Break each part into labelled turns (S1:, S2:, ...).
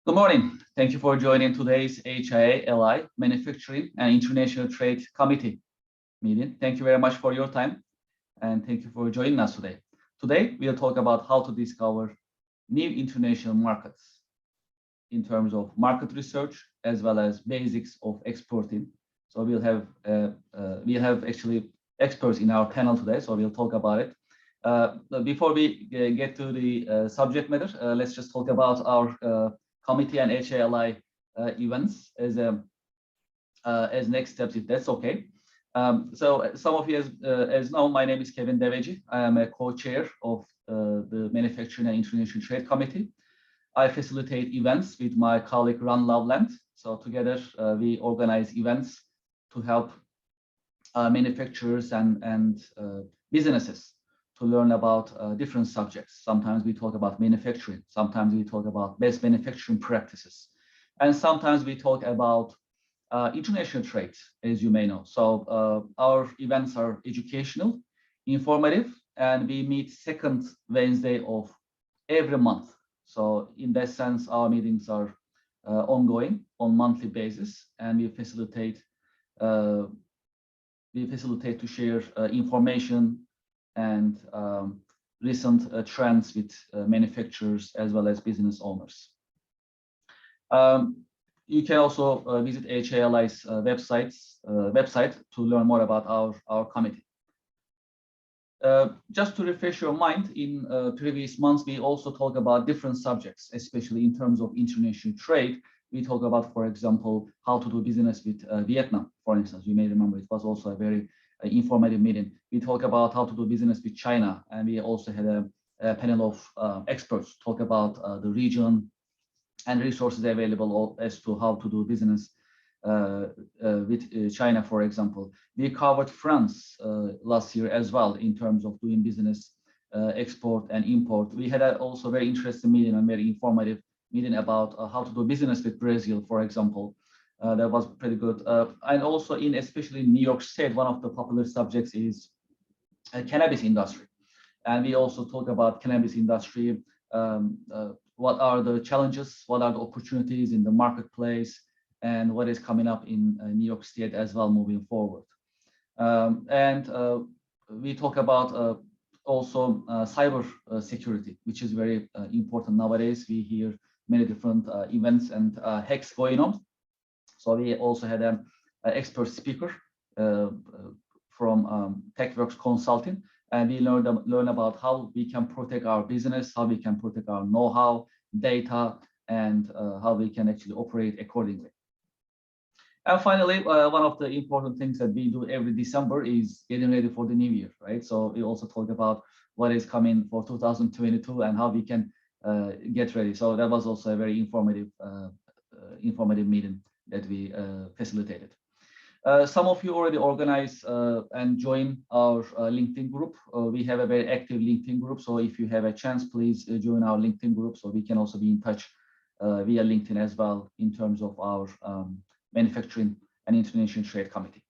S1: Good morning. Thank you for joining today's HIA-LI Manufacturing and International Trade Committee meeting. Thank you very much for your time and thank you for joining us today. Today, we'll talk about how to discover new international markets in terms of market research as well as basics of exporting. So we'll have actually experts in our panel today, so we'll talk about it. Before we get to the subject matter, let's just talk about our committee and HIA-LI events as next steps, if that's okay. So some of you as know, my name is Kevin Deveci. I am a co-chair of the Manufacturing and International Trade Committee. I facilitate events with my colleague Ron Loveland. So together we organize events to help manufacturers and businesses to learn about different subjects. Sometimes we talk about manufacturing, sometimes we talk about best manufacturing practices, and sometimes we talk about international trade, as you may know. So our events are educational, informative, and we meet second Wednesday of every month. So in that sense, our meetings are ongoing on monthly basis, and we facilitate to share information and recent trends with manufacturers as well as business owners. You can also visit HIA-LI's website to learn more about our committee. Just to refresh your mind, in previous months, we also talk about different subjects, especially in terms of international trade. We talk about, for example, how to do business with Vietnam, for instance. You may remember it was also a very informative meeting. We talk about how to do business with China, and we also had a panel of experts talk about the region and resources available as to how to do business with China, for example. We covered France last year as well in terms of doing business, export and import. We had also very interesting meeting and very informative meeting about how to do business with Brazil, for example. That was pretty good. And also especially in New York State, one of the popular subjects is cannabis industry. And we also talk about cannabis industry, what are the challenges, what are the opportunities in the marketplace, and what is coming up in New York State as well moving forward. We talk about also cyber security, which is very important nowadays. We hear many different events and hacks going on. So we also had an expert speaker from TechWorks Consulting, and we learn about how we can protect our business, how we can protect our know-how, data, and how we can actually operate accordingly. And finally, one of the important things that we do every December is getting ready for the new year, right? So we also talk about what is coming for 2022 and how we can get ready. So that was also a very informative meeting that we facilitated. Some of you already organized and joined our LinkedIn group. We have a very active LinkedIn group, so if you have a chance, please join our LinkedIn group so we can also be in touch via LinkedIn as well in terms of our Manufacturing and International Trade Committee.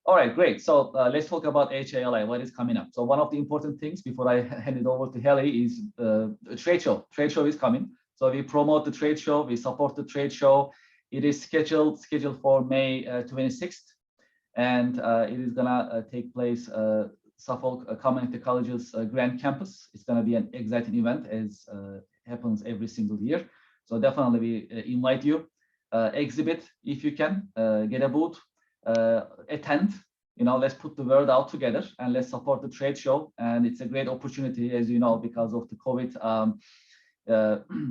S1: All right, great. So let's talk about HIA-LI, what is coming up. So one of the important things before I hand it over to Hallie is the trade show. Trade show is coming. So we promote the trade show, we support the trade show. It is scheduled for May 26th, and it is gonna take place Suffolk Community College's Grand Campus. It's gonna be an exciting event as happens every single year. So definitely we invite you, exhibit if you can, get a booth, attend. You know, let's put the word out together and let's support the trade show. And it's a great opportunity, as you know, because of the COVID.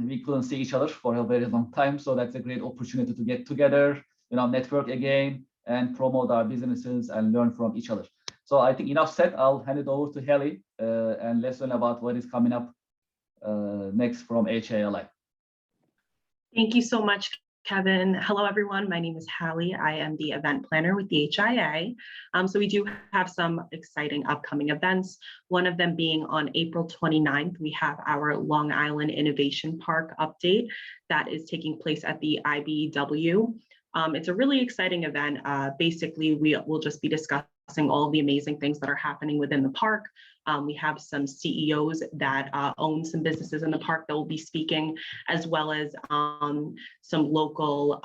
S1: We couldn't see each other for a very long time, so that's a great opportunity to get together, you know, network again, and promote our businesses and learn from each other. So I think enough said. I'll hand it over to Hallie and let's learn about what is coming up next from HIA-LI.
S2: Thank you so much, Kevin. Hello, everyone. My name is Hallie. I am the event planner with the HIA. So we do have some exciting upcoming events. One of them being on April 29th, we have our Long Island Innovation Park update that is taking place at the IBEW. It's a really exciting event. Basically, we will just be discussing all of the amazing things that are happening within the park. We have some CEOs that own some businesses in the park that will be speaking, as well as some local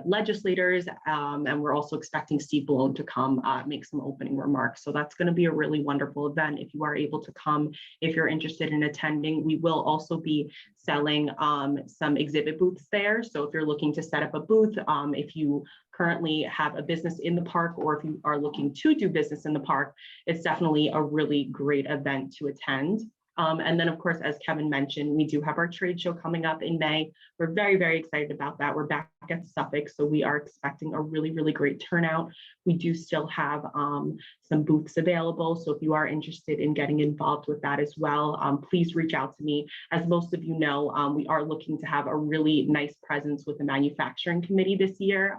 S2: legislators. And we're also expecting Steve Ballone to come make some opening remarks. So that's going to be a really wonderful event if you are able to come, if you're interested in attending. We will also be selling some exhibit booths there. So if you're looking to set up a booth, if you currently have a business in the park, or if you are looking to do business in the park, it's definitely a really great event to attend. And then, of course, as Kevin mentioned, we do have our trade show coming up in May. We're very, very excited about that. We're back at Suffolk, so we are expecting a really, really great turnout. We do still have some booths available, so if you are interested in getting involved with that as well, please reach out to me. As most of you know, we are looking to have a really nice presence with the manufacturing committee this year.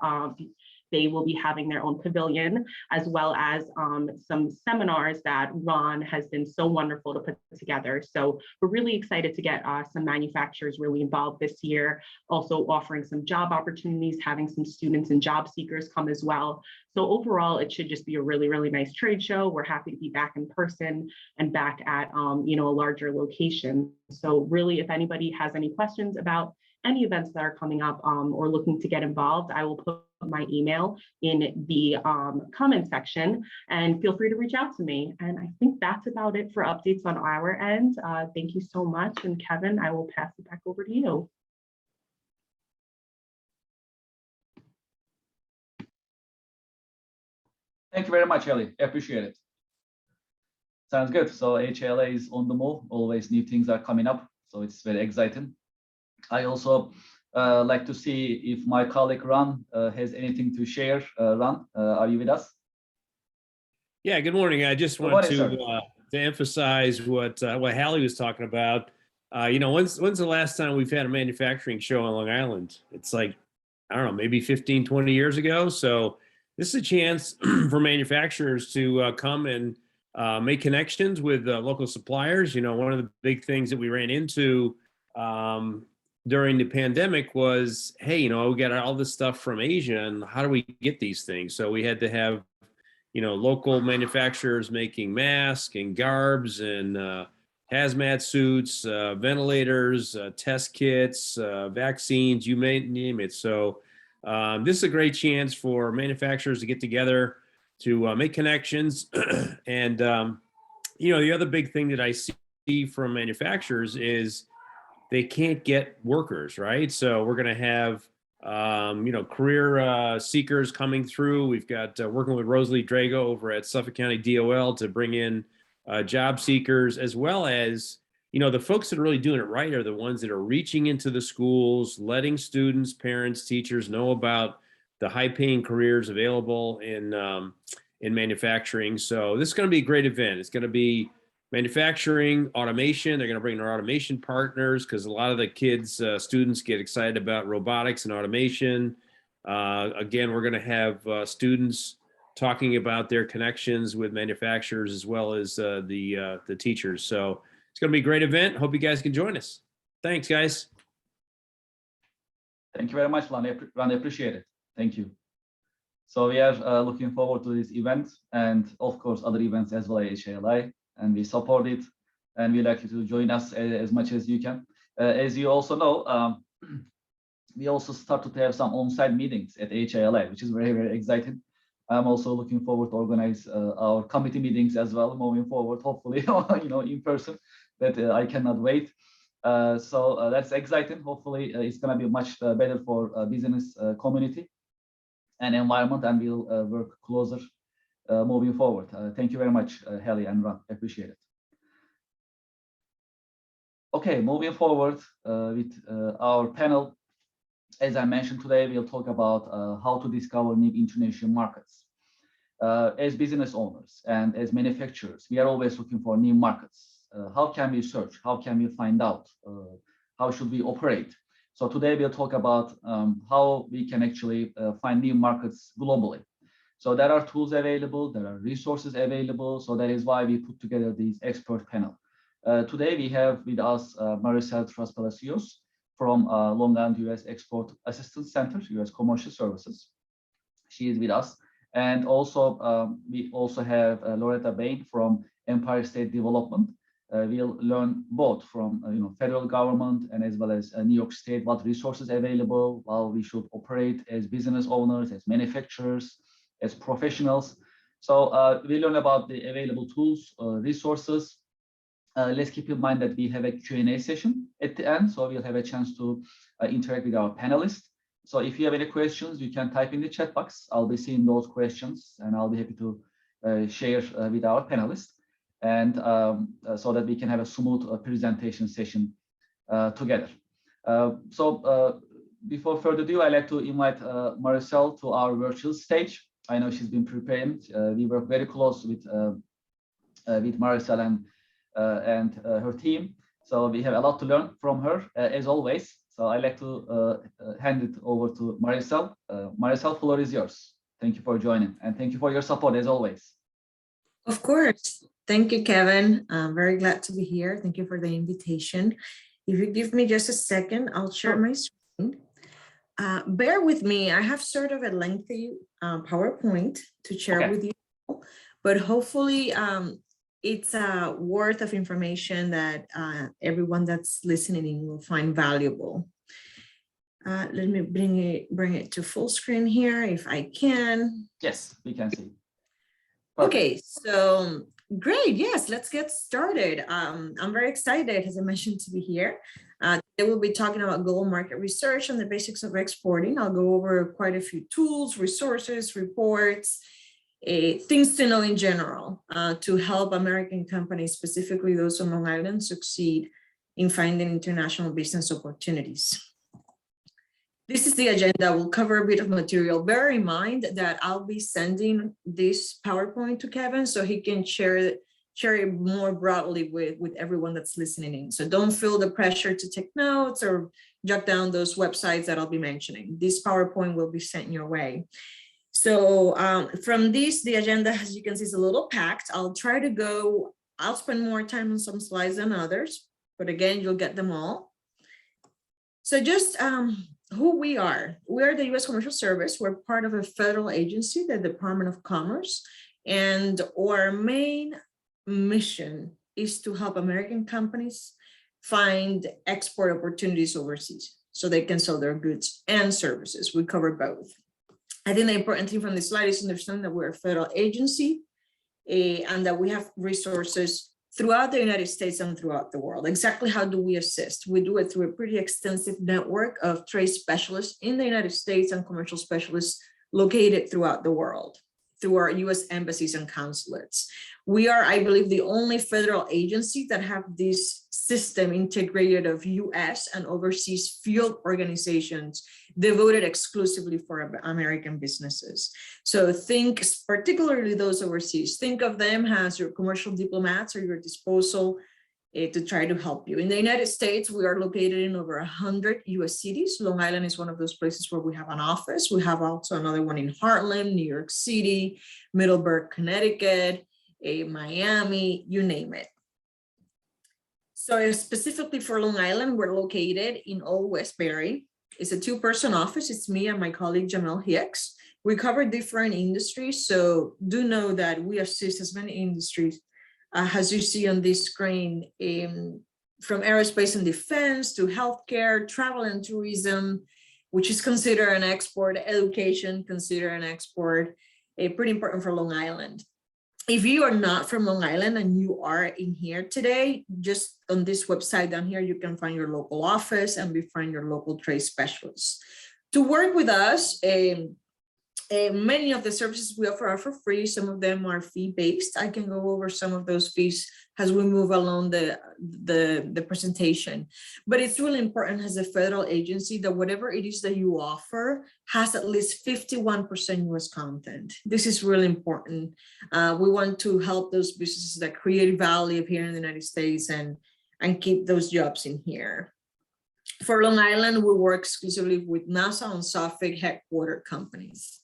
S2: They will be having their own pavilion, as well as some seminars that Ron has been so wonderful to put together. So we're really excited to get some manufacturers really involved this year, also offering some job opportunities, having some students and job seekers come as well. So overall, it should just be a really, really nice trade show. We're happy to be back in person and back at a larger location. So really, if anybody has any questions about any events that are coming up or looking to get involved, I will put my email in the comment section, and feel free to reach out to me. And I think that's about it for updates on our end. Thank you so much. And Kevin, I will pass it back over to you.
S1: Thank you very much, Ellie. Appreciate it. Sounds good. So HIA-LI is on the move. Always new things are coming up. So it's very exciting. I also like to see if my colleague Ron has anything to share. Ron, are you with us?
S3: Yeah, good morning. I just want to emphasize what Hallie was talking about. When's the last time we've had a manufacturing show on Long Island? It's like, I don't know, maybe 15, 20 years ago. So this is a chance for manufacturers to come and make connections with local suppliers. One of the big things that we ran into during the pandemic was, hey, we got all this stuff from Asia, and how do we get these things? So we had to have, local manufacturers making masks and garbs and hazmat suits, ventilators, test kits, vaccines, you may name it. So this is a great chance for manufacturers to get together to make connections. And, the other big thing that I see from manufacturers is they can't get workers, right? So we're going to have, career seekers coming through. We've got working with Rosalie Drago over at Suffolk County DOL to bring in job seekers, as well as, the folks that are really doing it right are the ones that are reaching into the schools, letting students, parents, teachers know about the high-paying careers available in manufacturing. So this is going to be a great event. It's going to be manufacturing, automation. They're going to bring their automation partners because a lot of the kids, students get excited about robotics and automation. Again, we're going to have students talking about their connections with manufacturers as well as the teachers. So it's going to be a great event. Hope you guys can join us. Thanks, guys.
S1: Thank you very much, Ron. I appreciate it. Thank you. So we are looking forward to this event and, of course, other events as well as HIA-LI. And we support it, and we'd like you to join us as much as you can. As you also know, we also started to have some on-site meetings at HIA-LI, which is very, very exciting. I'm also looking forward to organize our committee meetings as well moving forward, hopefully, in person. That I cannot wait. So that's exciting. Hopefully, it's going to be much better for business community and environment, and we'll work closer moving forward. Thank you very much, Hallie and Ron. I appreciate it. Okay, moving forward with our panel. As I mentioned today, we'll talk about how to discover new international markets. As business owners and as manufacturers, we are always looking for new markets. How can we search? How can we find out? How should we operate? So today we'll talk about how we can actually find new markets globally. So there are tools available, there are resources available. So that is why we put together these expert panel. Today we have with us Maricel Traspalacios from Long Island U.S. Export Assistance Center, U.S. Commercial Services. She is with us. And also we also have Loretta Bain from Empire State Development. We'll learn both from federal government and as well as New York State, what resources available, how we should operate as business owners, as manufacturers, as professionals. So we learn about the available tools, resources. Let's keep in mind that we have a Q&A session at the end, so we'll have a chance to interact with our panelists. So if you have any questions, you can type in the chat box. I'll be seeing those questions, and I'll be happy to share with our panelists, and so that we can have a smooth presentation session together. Before further ado, I'd like to invite Maricel to our virtual stage. I know she's been preparing. We work very close with Maricel and her team. So we have a lot to learn from her, as always. So I'd like to hand it over to Maricel. Maricel, floor is yours. Thank you for joining, and thank you for your support, as always.
S4: Of course. Thank you, Kevin. I'm very glad to be here. Thank you for the invitation. If you give me just a second, I'll share my screen. Bear with me. I have sort of a lengthy PowerPoint to share with you, but hopefully it's a worth of information that everyone that's listening in will find valuable. Let me bring it to full screen here if I can.
S1: Yes, we can see.
S4: Okay, so great. Yes, let's get started. I'm very excited, as I mentioned, to be here. Today we'll be talking about global market research and the basics of exporting. I'll go over quite a few tools, resources, reports, things to know in general to help American companies, specifically those on Long Island, succeed in finding international business opportunities. This is the agenda. We'll cover a bit of material. Bear in mind that I'll be sending this PowerPoint to Kevin so he can share it more broadly with everyone that's listening in. So don't feel the pressure to take notes or jot down those websites that I'll be mentioning. This PowerPoint will be sent your way. So from this, the agenda, as you can see, is a little packed. I'll spend more time on some slides than others, but again, you'll get them all. So just who we are. We are the U.S. Commercial Service. We're part of a federal agency, the Department of Commerce, and our main mission is to help American companies find export opportunities overseas so they can sell their goods and services. We cover both. I think the important thing from this slide is to understand that we're a federal agency and that we have resources throughout the United States and throughout the world. Exactly how do we assist? We do it through a pretty extensive network of trade specialists in the United States and commercial specialists located throughout the world through our U.S. embassies and consulates. We are, I believe, the only federal agency that have this system integrated of U.S. and overseas field organizations devoted exclusively for American businesses. So think, particularly those overseas, think of them as your commercial diplomats or your disposal to try to help you. In the United States, we are located in over 100 U.S. cities. Long Island is one of those places where we have an office. We have also another one in Harlem, New York City, Middleburg, Connecticut, Miami, you name it. So specifically for Long Island, we're located in Old Westbury. It's a two-person office. It's me and my colleague, Jamel Hicks. We cover different industries, so do know that we assist as many industries as you see on this screen, from aerospace and defense to healthcare, travel and tourism, which is considered an export, education, considered an export, pretty important for Long Island. If you are not from Long Island and you are in here today, just on this website down here, you can find your local office and find your local trade specialists. To work with us, many of the services we offer are for free. Some of them are fee-based. I can go over some of those fees as we move along the presentation. But it's really important as a federal agency that whatever it is that you offer has at least 51% U.S. content. This is really important. We want to help those businesses that create value here in the United States and keep those jobs in here. For Long Island, we work exclusively with NASA and SOFIC headquartered companies.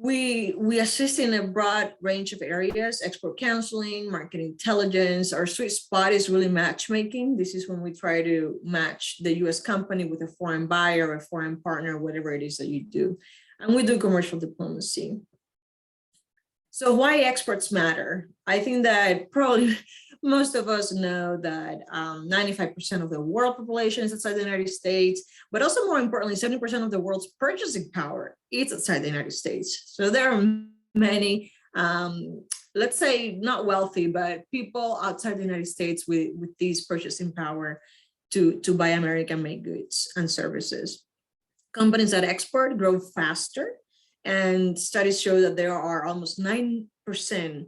S4: We assist in a broad range of areas: export counseling, market intelligence. Our sweet spot is really matchmaking. This is when we try to match the U.S. company with a foreign buyer, a foreign partner, whatever it is that you do. And we do commercial diplomacy. So why exports matter? I think that probably most of us know that 95% of the world population is outside the United States, but also more importantly, 70% of the world's purchasing power is outside the United States. So there are many, let's say not wealthy, but people outside the United States with these purchasing power to buy American-made goods and services. Companies that export grow faster, and studies show that there are almost 9%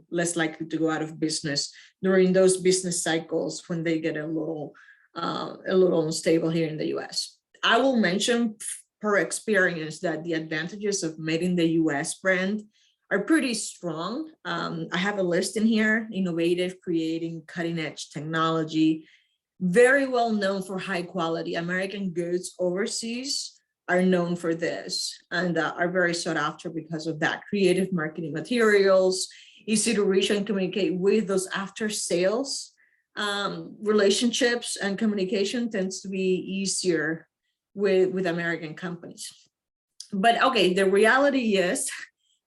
S4: less likely to go out of business during those business cycles when they get a little unstable here in the US. I will mention per experience that the advantages of made in the US brand are pretty strong. I have a list in here: innovative, creating cutting edge technology, very well known for high quality American goods overseas are known for this and are very sought after because of that. Creative marketing materials, easy to reach and communicate with. Those after sales relationships and communication tends to be easier with American companies. But okay, the reality is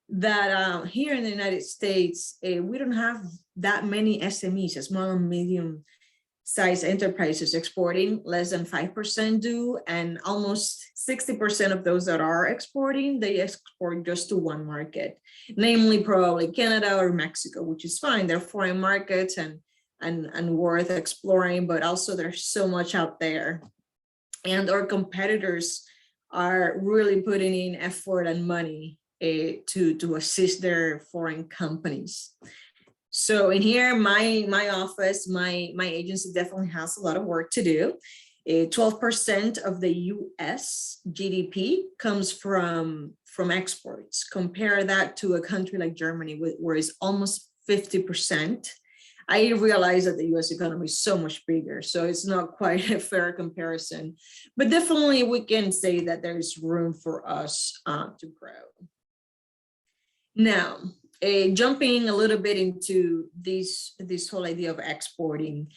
S4: that here in the United States, we don't have that many SMEs, small and medium size enterprises exporting. Less than 5% do, and almost 60% of those that are exporting, they export just to one market, namely probably Canada or Mexico, which is fine. They're foreign markets and worth exploring, but also there's so much out there. And our competitors are really putting in effort and money to assist their foreign companies. So in here, my office, my agency definitely has a lot of work to do. 12% of the US GDP comes from exports. Compare that to a country like Germany, where it's almost 50%. I realize that the US economy is so much bigger, so it's not quite a fair comparison, but definitely we can say that there's room for us to grow. Now, jumping a little bit into this whole idea of exporting,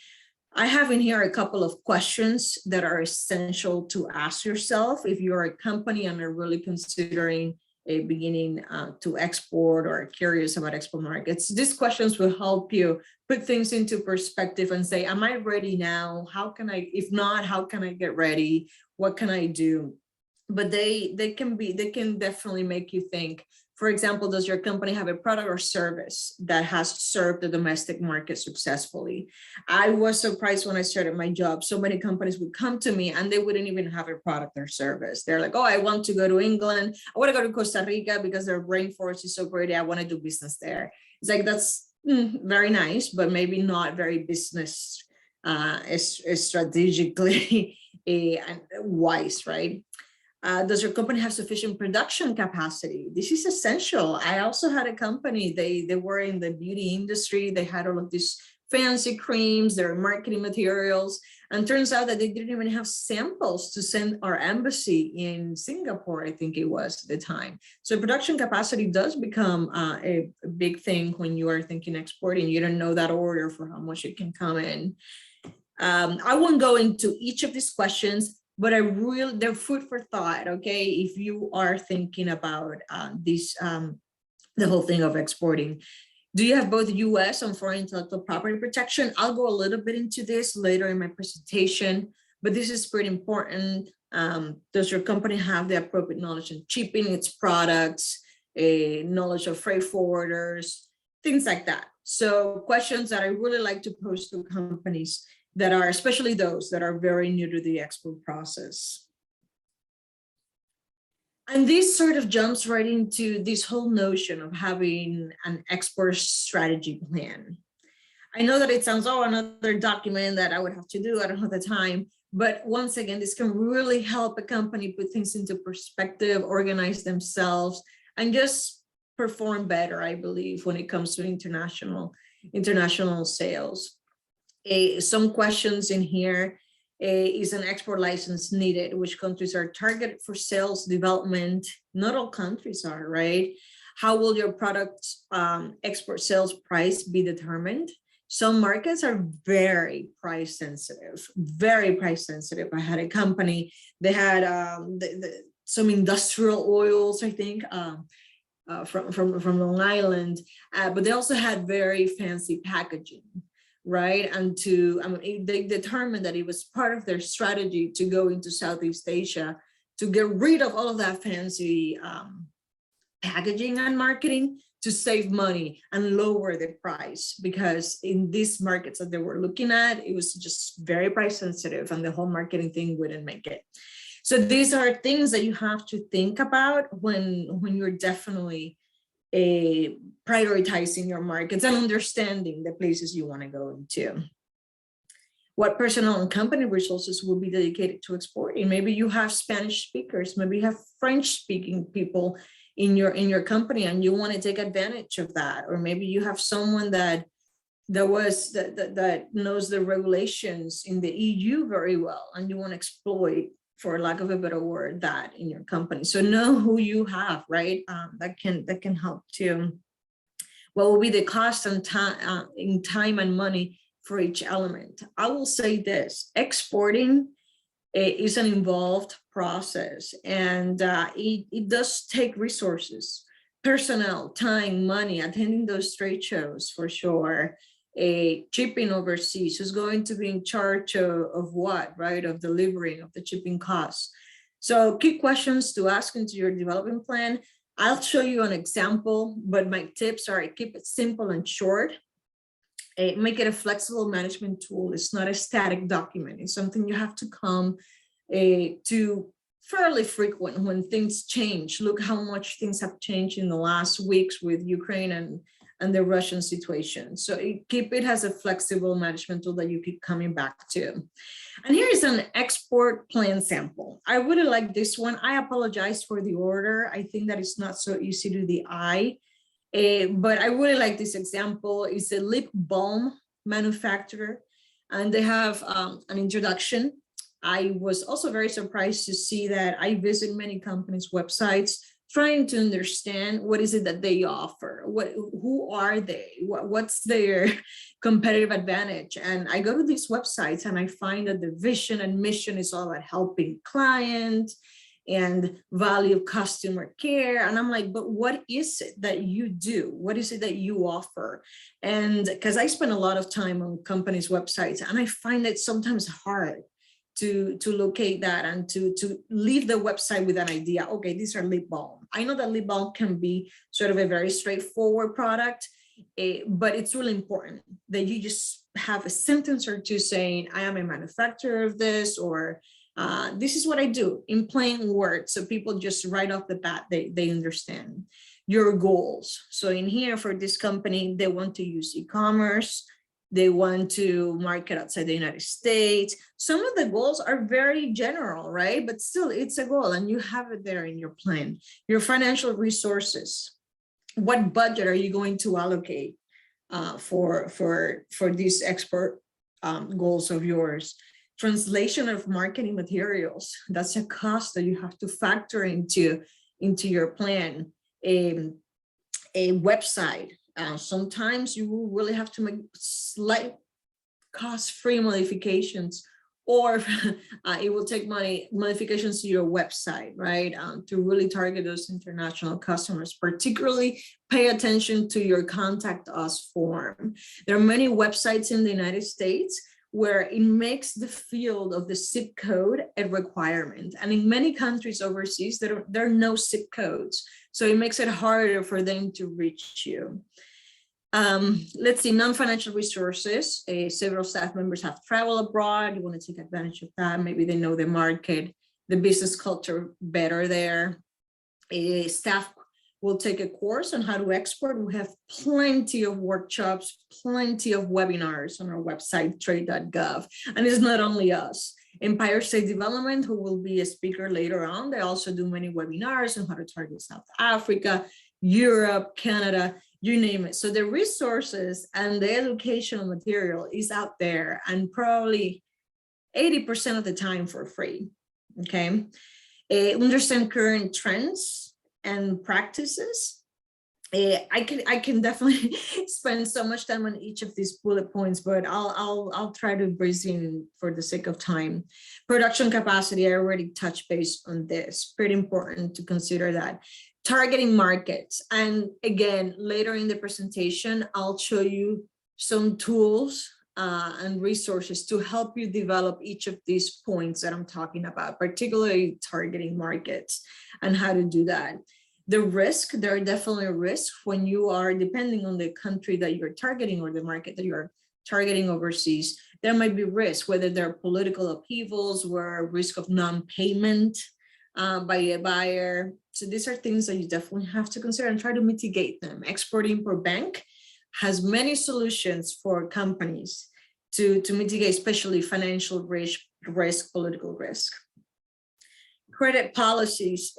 S4: I have in here a couple of questions that are essential to ask yourself if you're a company and are really considering beginning to export or curious about export markets. These questions will help you put things into perspective and say, am I ready now? How can I, if not, how can I get ready? What can I do? But they can definitely make you think. For example, does your company have a product or service that has served the domestic market successfully? I was surprised when I started my job. So many companies would come to me and they wouldn't even have a product or service. They're like, oh, I want to go to England. I want to go to Costa Rica because their rainforest is so great. I want to do business there. It's like, that's very nice, but maybe not very business strategically wise, right? Does your company have sufficient production capacity? This is essential. I also had a company, they were in the beauty industry. They had all of these fancy creams, their marketing materials, and turns out that they didn't even have samples to send our embassy in Singapore, I think it was at the time. So production capacity does become a big thing when you are thinking exporting. You don't know that order for how much it can come in. I won't go into each of these questions, but they're food for thought, okay? If you are thinking about the whole thing of exporting. Do you have both US and foreign intellectual property protection? I'll go a little bit into this later in my presentation, but this is pretty important. Does your company have the appropriate knowledge in shipping its products, knowledge of freight forwarders, things like that? So questions that I really like to pose to companies that are, especially those that are very new to the export process. And this sort of jumps right into this whole notion of having an export strategy plan. I know that it sounds, oh, another document that I would have to do, I don't have the time, but once again, this can really help a company put things into perspective, organize themselves, and just perform better, I believe, when it comes to international sales. Some questions in here. Is an export license needed? Which countries are targeted for sales development? Not all countries are, right? How will your product export sales price be determined? Some markets are very price sensitive, very price sensitive. I had a company, they had some industrial oils, I think, from Long Island, but they also had very fancy packaging, right? And they determined that it was part of their strategy to go into Southeast Asia to get rid of all of that fancy packaging and marketing to save money and lower the price, because in these markets that they were looking at, it was just very price sensitive and the whole marketing thing wouldn't make it. So these are things that you have to think about when you're definitely prioritizing your markets and understanding the places you want to go into. What personnel and company resources will be dedicated to exporting? Maybe you have Spanish speakers, maybe you have French speaking people in your company and you want to take advantage of that, or maybe you have someone that knows the regulations in the EU very well and you want to exploit, for lack of a better word, that in your company. So know who you have, right? That can help too. What will be the cost and time in time and money for each element? I will say this: exporting is an involved process, and it does take resources, personnel, time, money, attending those trade shows for sure. Shipping overseas, who's going to be in charge of what, right? Of delivering, of the shipping costs. So key questions to ask into your development plan. I'll show you an example, but my tips are: keep it simple and short. Make it a flexible management tool. It's not a static document. It's something you have to come to fairly frequent when things change. Look how much things have changed in the last weeks with Ukraine and the Russian situation. So keep it as a flexible management tool that you keep coming back to. And here is an export plan sample. I really like this one. I apologize for the order. I think that it's not so easy to the eye. But I really like this example. It's a lip balm manufacturer, and they have an introduction. I was also very surprised to see that I visit many companies' websites trying to understand what is it that they offer, who are they, what's their competitive advantage. And I go to these websites and I find that the vision and mission is all about helping clients and value customer care. And I'm like, but what is it that you do? What is it that you offer? And because I spend a lot of time on companies' websites, and I find it sometimes hard to locate that and to leave the website with an idea. Okay, these are lip balm. I know that lip balm can be sort of a very straightforward product, but it's really important that you just have a sentence or two saying, I am a manufacturer of this, or this is what I do, in plain words, so people just right off the bat, they understand your goals. So in here for this company, they want to use e-commerce. They want to market outside the United States. Some of the goals are very general, right? But still, it's a goal and you have it there in your plan. Your financial resources. What budget are you going to allocate for these export goals of yours? Translation of marketing materials. That's a cost that you have to factor into your plan. A website. Sometimes you will really have to make slight cost-free modifications, or it will take modifications to your website, right? To really target those international customers. Particularly pay attention to your contact us form. There are many websites in the United States where it makes the field of the zip code a requirement. And in many countries overseas, there are no zip codes. So it makes it harder for them to reach you. Let's see, non-financial resources. Several staff members have traveled abroad. You want to take advantage of that. Maybe they know the market, the business culture better there. Staff will take a course on how to export. We have plenty of workshops, plenty of webinars on our website, trade.gov. And it's not only us. Empire State Development, who will be a speaker later on, they also do many webinars on how to target South Africa, Europe, Canada, you name it. So the resources and the educational material is out there, and probably 80% of the time for free, okay? Understand current trends and practices. I can definitely spend so much time on each of these bullet points, but I'll try to breeze in for the sake of time. Production capacity, I already touched base on this. Pretty important to consider that. Targeting markets. And again, later in the presentation, I'll show you some tools and resources to help you develop each of these points that I'm talking about, particularly targeting markets and how to do that. The risk, there are definitely risks when you are depending on the country that you're targeting or the market that you're targeting overseas. There might be risks, whether there are political upheavals, where risk of non-payment by a buyer. So these are things that you definitely have to consider and try to mitigate them. Export-Import Bank has many solutions for companies to mitigate, especially financial risk, political risk. Credit policies.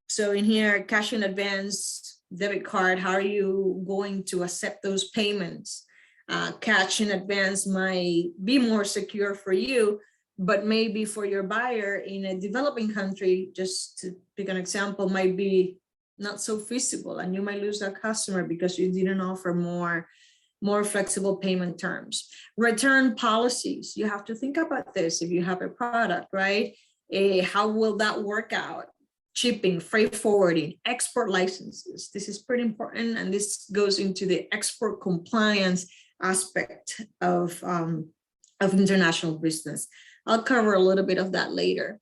S4: So in here, cash in advance, debit card, how are you going to accept those payments? Cash in advance might be more secure for you, but maybe for your buyer in a developing country, just to pick an example, might be not so feasible, and you might lose that customer because you didn't offer more flexible payment terms. Return policies, you have to think about this if you have a product, right? How will that work out? Shipping, freight forwarding, export licenses. This is pretty important, and this goes into the export compliance aspect of international business. I'll cover a little bit of that later.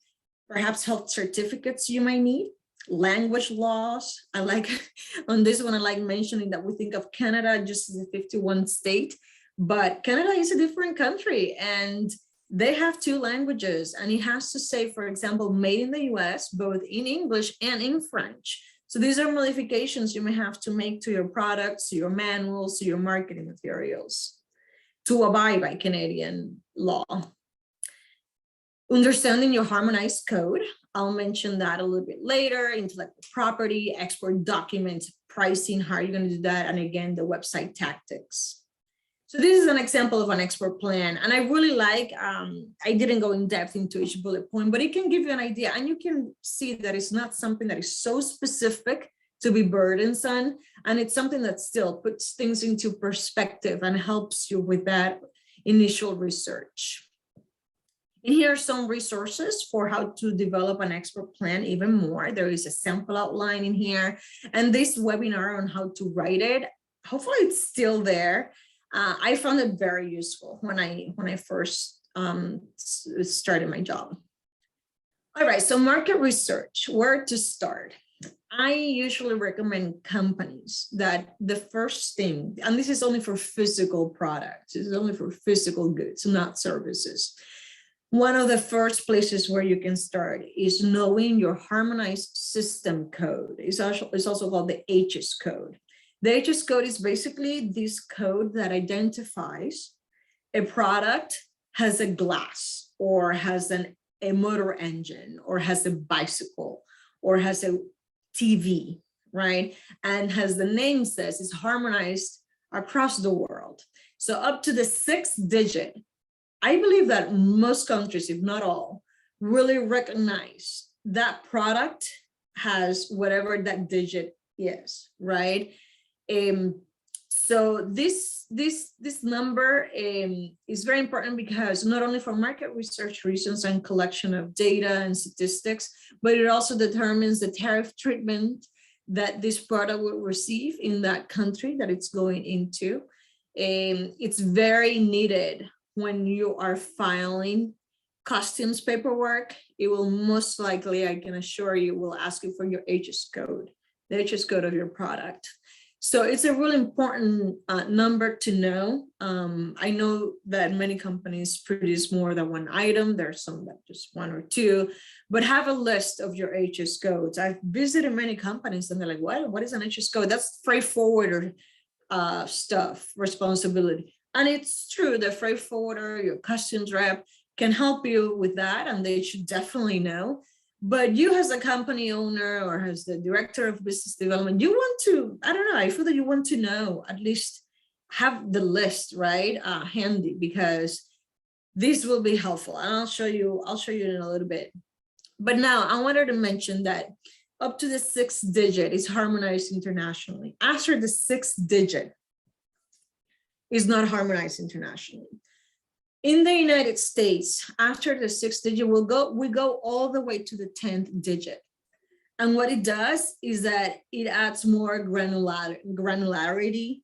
S4: Perhaps health certificates you might need, language laws. I like, on this one, I like mentioning that we think of Canada just as a 51 state, but Canada is a different country and they have 2 languages, and it has to say, for example, made in the US, both in English and in French. So these are modifications you may have to make to your products, to your manuals, to your marketing materials to abide by Canadian law. Understanding your harmonized code. I'll mention that a little bit later. Intellectual property, export documents, pricing, how are you going to do that? And again, the website tactics. So this is an example of an export plan. And I really like, I didn't go in depth into each bullet point, but it can give you an idea. And you can see that it's not something that is so specific to be burdensome. And it's something that still puts things into perspective and helps you with that initial research. And here are some resources for how to develop an export plan even more. There is a sample outline in here, and this webinar on how to write it, hopefully it's still there. I found it very useful when I first started my job. All right, so market research, where to start? I usually recommend companies that the first thing, and this is only for physical products, this is only for physical goods, not services. One of the first places where you can start is knowing your harmonized system code. It's also called the HS code. The HS code is basically this code that identifies a product has a glass, or has a motor engine, or has a bicycle, or has a TV, right? And has the name says it's harmonized across the world. So up to the 6th digit, I believe that most countries, if not all, really recognize that product has whatever that digit is, right? So this number is very important because not only for market research reasons and collection of data and statistics, but it also determines the tariff treatment that this product will receive in that country that it's going into. It's very needed when you are filing customs paperwork. It will most likely, I can assure you, will ask you for your HS code, the HS code of your product. So it's a really important number to know. I know that many companies produce more than one item. There's some that just 1 or 2, but have a list of your HS codes. I've visited many companies and they're like, what is an HS code? That's freight forwarder stuff, responsibility. And it's true, the freight forwarder, your customs rep can help you with that, and they should definitely know. But you as a company owner or as the director of business development, you want to, I don't know, I feel that you want to know, at least have the list, right, handy, because this will be helpful. And I'll show you in a little bit. But now I wanted to mention that up to the 6th digit is harmonized internationally. After the 6th digit is not harmonized internationally. In the United States, after the 6th digit, we go all the way to the 10th digit. And what it does is that it adds more granularity,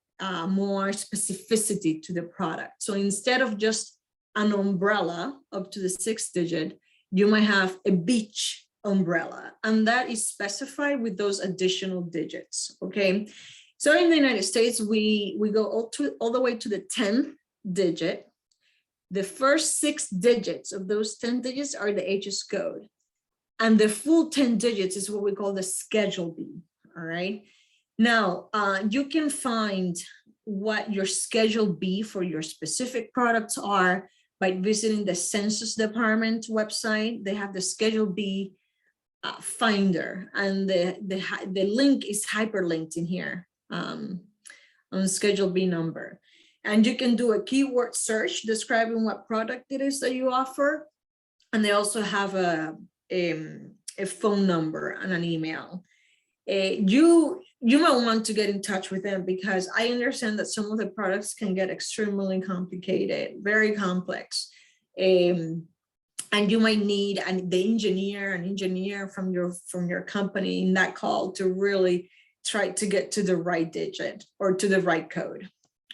S4: more specificity to the product. So instead of just an umbrella up to the 6th digit, you might have a beach umbrella, and that is specified with those additional digits, okay? So in the United States, we go all the way to the 10th digit. The first 6 digits of those 10 digits are the HS code. And the full 10 digits is what we call the Schedule B, all right? Now, you can find what your Schedule B for your specific products are by visiting the Census Department website. They have the Schedule B finder, and the link is hyperlinked in here on Schedule B number. And you can do a keyword search describing what product it is that you offer. And they also have a phone number and an email. You might want to get in touch with them, because I understand that some of the products can get extremely complicated, very complex. And you might need an engineer from your company in that call to really try to get to the right digit or to the right code.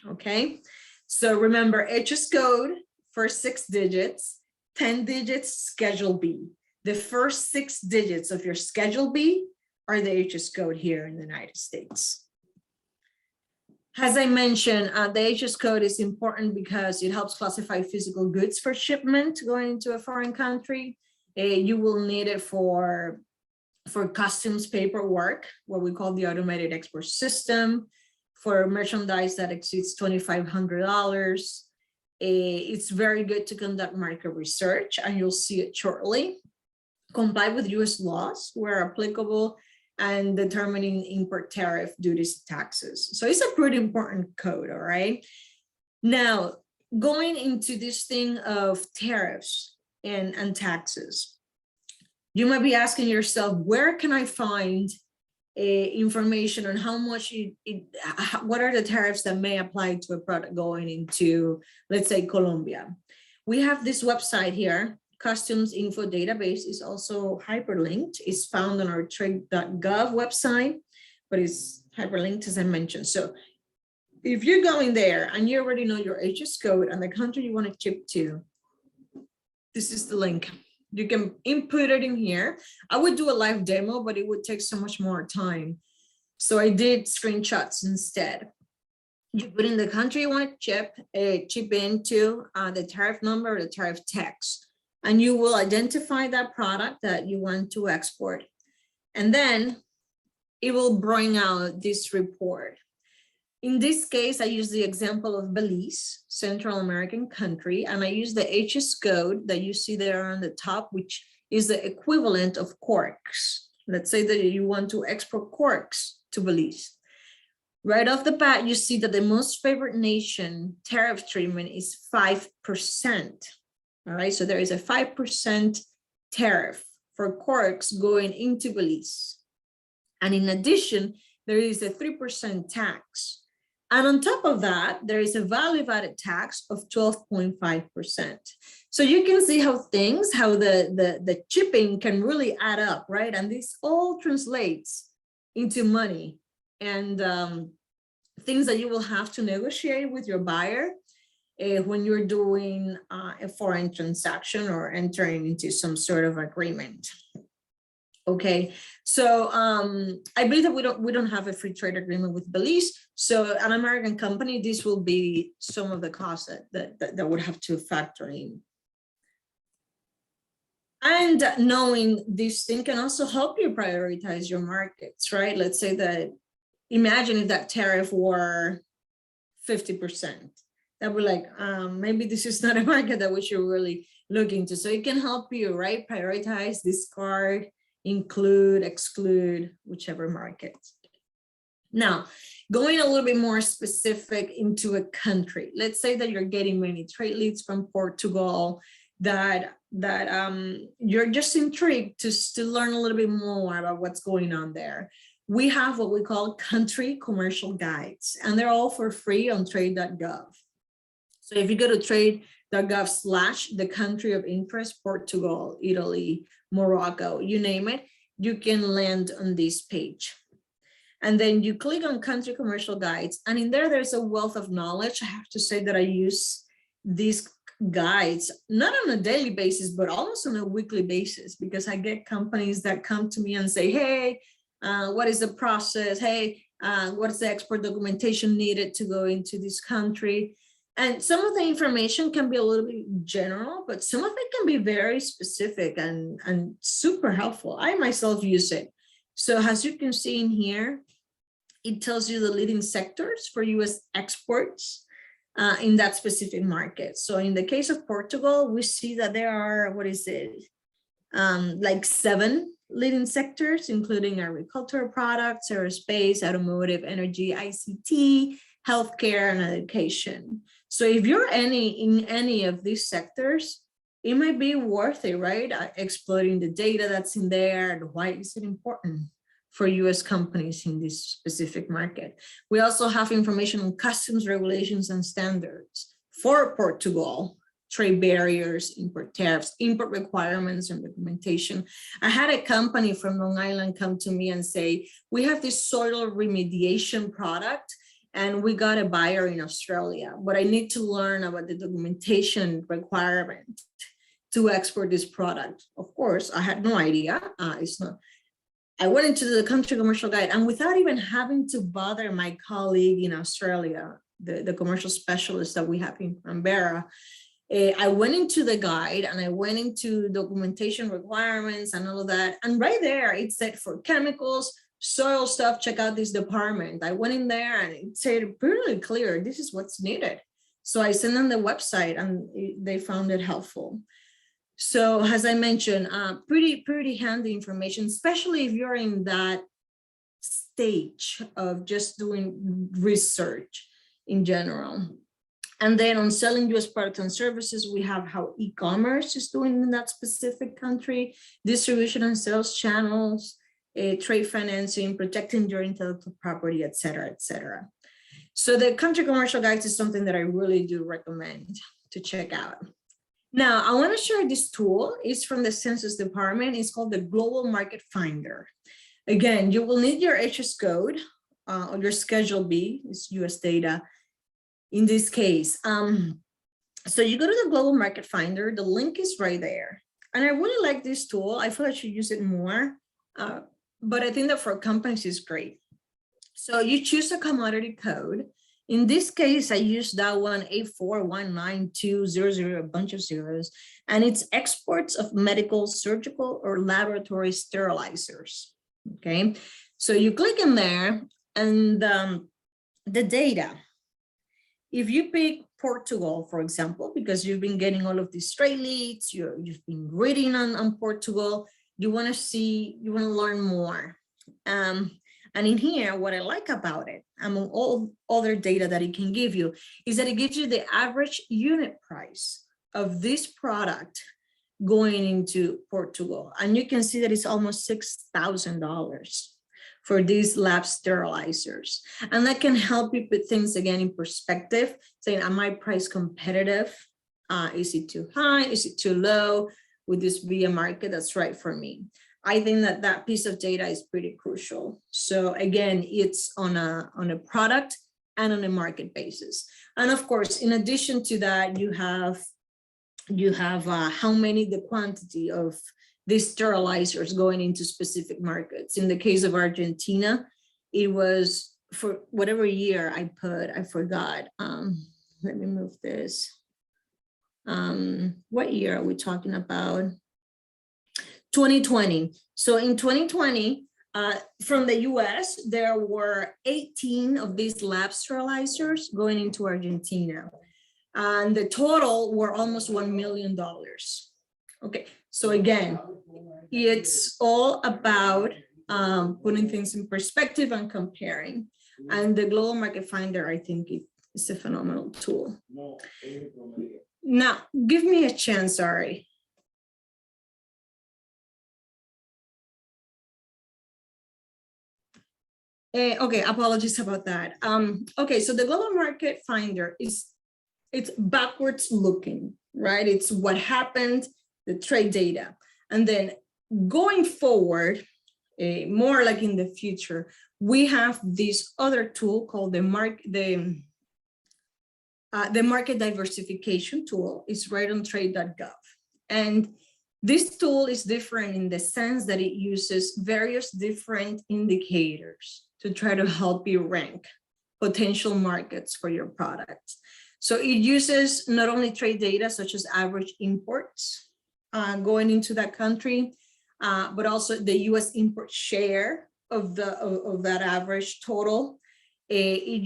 S4: Okay, so remember, HS code, first 6 digits, 10 digits, Schedule B. The first 6 digits of your Schedule B are the HS code here in the United States. As I mentioned, the HS code is important because it helps classify physical goods for shipment going into a foreign country. You will need it for customs paperwork, what we call the automated export system, for merchandise that exceeds $2,500. It's very good to conduct market research, and you'll see it shortly. Comply with US laws where applicable, and determining import tariff, duties, taxes. So it's a pretty important code, all right? Now, going into this thing of tariffs and taxes, you might be asking yourself, where can I find information on how much what are the tariffs that may apply to a product going into, let's say, Colombia? We have this website here. Customs info database is also hyperlinked. It's found on our trade.gov website, but it's hyperlinked, as I mentioned. So if you're going there and you already know your HS code and the country you want to ship to, this is the link. You can input it in here. I would do a live demo, but it would take so much more time. So I did screenshots instead. You put in the country you want to chip into, the tariff number, the tariff text, and you will identify that product that you want to export. And then it will bring out this report. In this case, I use the example of Belize, Central American country, and I use the HS code that you see there on the top, which is the equivalent of corks. Let's say that you want to export corks to Belize. Right off the bat, you see that the most favored nation tariff treatment is 5%. All right, so there is a 5% tariff for corks going into Belize. And in addition, there is a 3% tax. And on top of that, there is a value-added tax of 12.5%. So you can see how the shipping can really add up, right? And this all translates into money and things that you will have to negotiate with your buyer when you're doing a foreign transaction or entering into some sort of agreement. Okay, so I believe that we don't have a free trade agreement with Belize. So an American company, this will be some of the costs that would have to factor in. And knowing this thing can also help you prioritize your markets, right? Let's say that, imagine if that tariff were 50%. That would like, maybe this is not a market that we should really look into. So it can help you, right? Prioritize, discard, include, exclude, whichever market. Now, going a little bit more specific into a country, let's say that you're getting many trade leads from Portugal, that you're just intrigued to learn a little bit more about what's going on there. We have what we call country commercial guides, and they're all for free on trade.gov. So if you go to trade.gov/the country of interest, Portugal, Italy, Morocco, you name it, you can land on this page. And then you click on country commercial guides, and in there, there's a wealth of knowledge. I have to say that I use these guides, not on a daily basis, but almost on a weekly basis, because I get companies that come to me and say, hey, what is the process? Hey, what is the export documentation needed to go into this country? And some of the information can be a little bit general, but some of it can be very specific and super helpful. I myself use it. So as you can see in here, it tells you the leading sectors for US exports in that specific market. So in the case of Portugal, we see that there are, what is it? Like 7 leading sectors, including agricultural products, aerospace, automotive, energy, ICT, healthcare, and education. So if you're in any of these sectors, it might be worth it, right? Exploring the data that's in there, and why is it important for US companies in this specific market. We also have information on customs regulations and standards for Portugal, trade barriers, import tariffs, import requirements, and documentation. I had a company from Long Island come to me and say, we have this soil remediation product and we got a buyer in Australia, but I need to learn about the documentation requirement to export this product. Of course, I had no idea. I went into the country commercial guide, and without even having to bother my colleague in Australia, the commercial specialist that we have in Canberra, I went into the guide and I went into documentation requirements and all of that. And right there, it said for chemicals, soil stuff, check out this department. I went in there and it said pretty clear, this is what's needed. So I sent them the website and they found it helpful. So as I mentioned, pretty handy information, especially if you're in that stage of just doing research in general. And then on selling US products and services, we have how e-commerce is doing in that specific country, distribution and sales channels, trade financing, protecting your intellectual property, et cetera, et cetera. So the country commercial guides is something that I really do recommend to check out. Now, I want to share this tool. It's from the Census Department. It's called the Global Market Finder. Again, you will need your HS code or your Schedule B, it's US data in this case. So you go to the Global Market Finder, the link is right there. And I really like this tool. I feel I should use it more, but I think that for companies it's great. So you choose a commodity code. In this case, I used that one 8419200, a bunch of zeros, and it's exports of medical, surgical, or laboratory sterilizers. Okay, so you click in there and the data. If you pick Portugal, for example, because you've been getting all of these trade leads, you've been reading on Portugal, you want to learn more. And in here, what I like about it, among all other data that it can give you, is that it gives you the average unit price of this product going into Portugal. And you can see that it's almost $6,000 for these lab sterilizers. And that can help you put things again in perspective, saying, am I price competitive? Is it too high? Is it too low? Would this be a market that's right for me? I think that that piece of data is pretty crucial. So again, it's on a product and on a market basis. And of course, in addition to that, you have how many, the quantity of these sterilizers going into specific markets. In the case of Argentina, it was for whatever year I forgot. Let me move this. What year are we talking about? 2020. So in 2020, from the US, there were 18 of these lab sterilizers going into Argentina. And the total were almost $1 million. Okay, so again, it's all about putting things in perspective and comparing. And the Global Market Finder, I think it's a phenomenal tool. Now, give me a chance, sorry. Okay, apologies about that. Okay, so the Global Market Finder it's backwards looking, right? It's what happened, the trade data. And then going forward, more like in the future, we have this other tool called the market diversification tool. It's right on trade.gov. And this tool is different in the sense that it uses various different indicators to try to help you rank potential markets for your products. So it uses not only trade data such as average imports going into that country, but also the US import share of that average total. It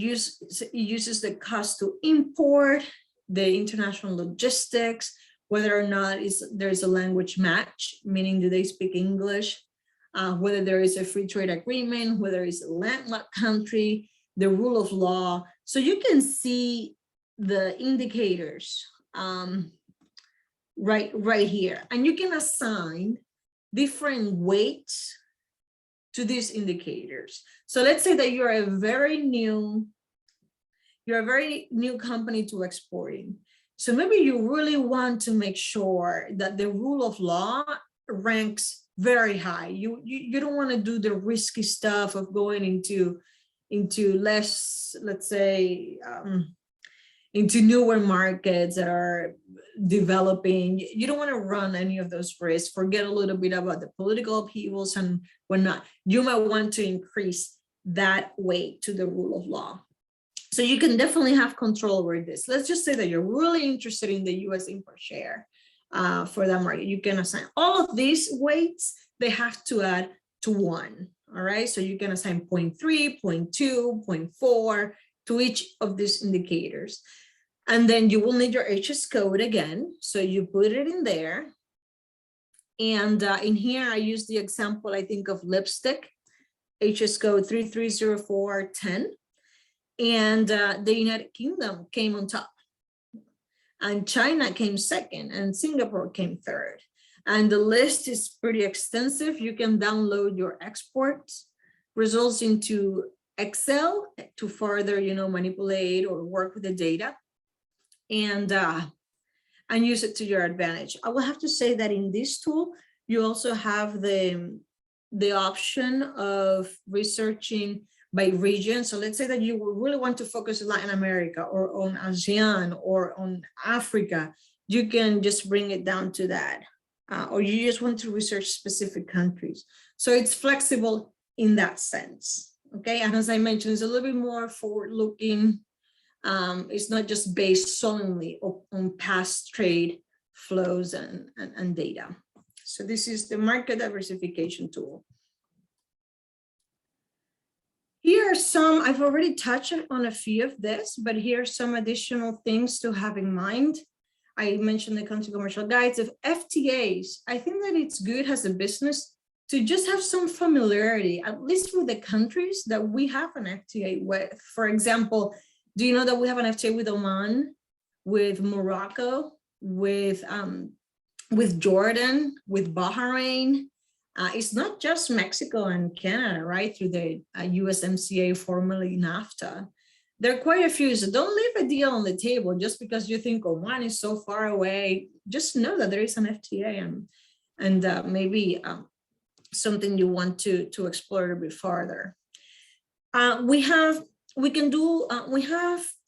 S4: uses the cost to import, the international logistics, whether or not there's a language match, meaning do they speak English, whether there is a free trade agreement, whether it's a landlocked country, the rule of law. So you can see the indicators right here, and you can assign different weights to these indicators. So let's say that you're a very new company to exporting. So maybe you really want to make sure that the rule of law ranks very high. You don't want to do the risky stuff of going into less, let's say, into newer markets that are developing. You don't want to run any of those risks. Forget a little bit about the political upheavals and whatnot. You might want to increase that weight to the rule of law. So you can definitely have control over this. Let's just say that you're really interested in the US import share for that market. You can assign all of these weights, they have to add to 1. All right, so you can assign 0.3, 0.2, 0.4 to each of these indicators. And then you will need your HS code again. So you put it in there. And in here, I use the example, I think, of lipstick, HS code 330410. And the United Kingdom came on top. And China came second, and Singapore came third. And the list is pretty extensive. You can download your export results into Excel to further, manipulate or work with the data, and use it to your advantage. I will have to say that in this tool, you also have the option of researching by region. So let's say that you really want to focus on Latin America or on ASEAN or on Africa, you can just bring it down to that. Or you just want to research specific countries. So it's flexible in that sense. Okay, and as I mentioned, it's a little bit more forward-looking. It's not just based solely on past trade flows and data. So this is the market diversification tool. Here are some, I've already touched on a few of this, but here are some additional things to have in mind. I mentioned the country commercial guides of FTAs. I think that it's good as a business to just have some familiarity, at least with the countries that we have an FTA with. For example, do you know that we have an FTA with Oman, with Morocco, with Jordan, with Bahrain? It's not just Mexico and Canada, right? Through the USMCA, formerly NAFTA. There are quite a few, so don't leave a deal on the table just because you think Oman is so far away. Just know that there is an FTA and maybe something you want to explore a bit farther. We have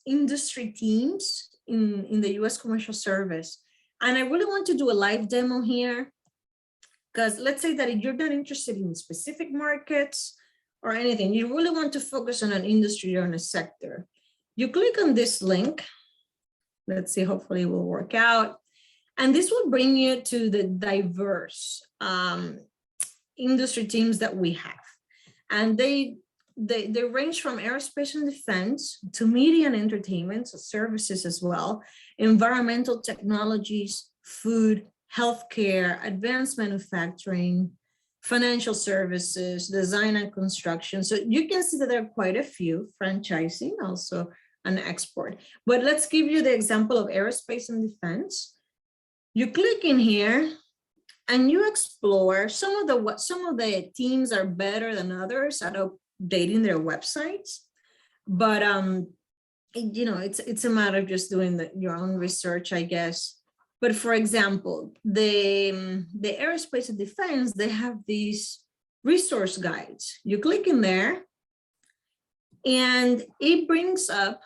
S4: industry teams in the US commercial service. And I really want to do a live demo here, because let's say that if you're not interested in specific markets or anything, you really want to focus on an industry or on a sector. You click on this link. Let's see, hopefully it will work out. And this will bring you to the diverse industry teams that we have. And they range from aerospace and defense to media and entertainment, so services as well, environmental technologies, food, healthcare, advanced manufacturing, financial services, design and construction. So you can see that there are quite a few, franchising, also an export. But let's give you the example of aerospace and defense. You click in here and you explore some of the teams are better than others at updating their websites. But it's a matter of just doing your own research, I guess. But for example, the aerospace and defense, they have these resource guides. You click in there and it brings up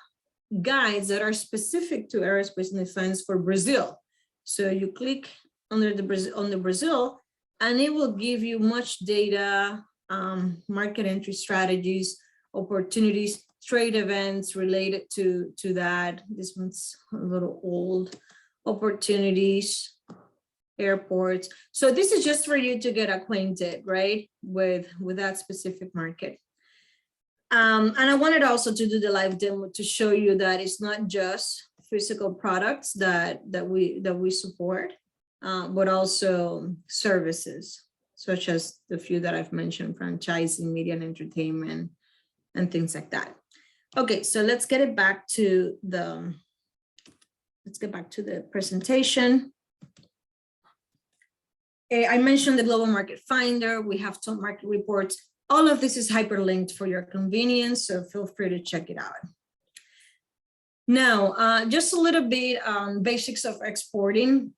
S4: guides that are specific to aerospace and defense for Brazil. So you click under the Brazil and it will give you much data, market entry strategies, opportunities, trade events related to that. This one's a little old. Opportunities, airports. So this is just for you to get acquainted, right, with that specific market. And I wanted also to do the live demo to show you that it's not just physical products that we support, but also services, such as the few that I've mentioned, franchising, media and entertainment, and things like that. Okay, so let's get back to the presentation. I mentioned the Global Market Finder. We have top market reports. All of this is hyperlinked for your convenience, so feel free to check it out. Now, just a little bit basics of exporting,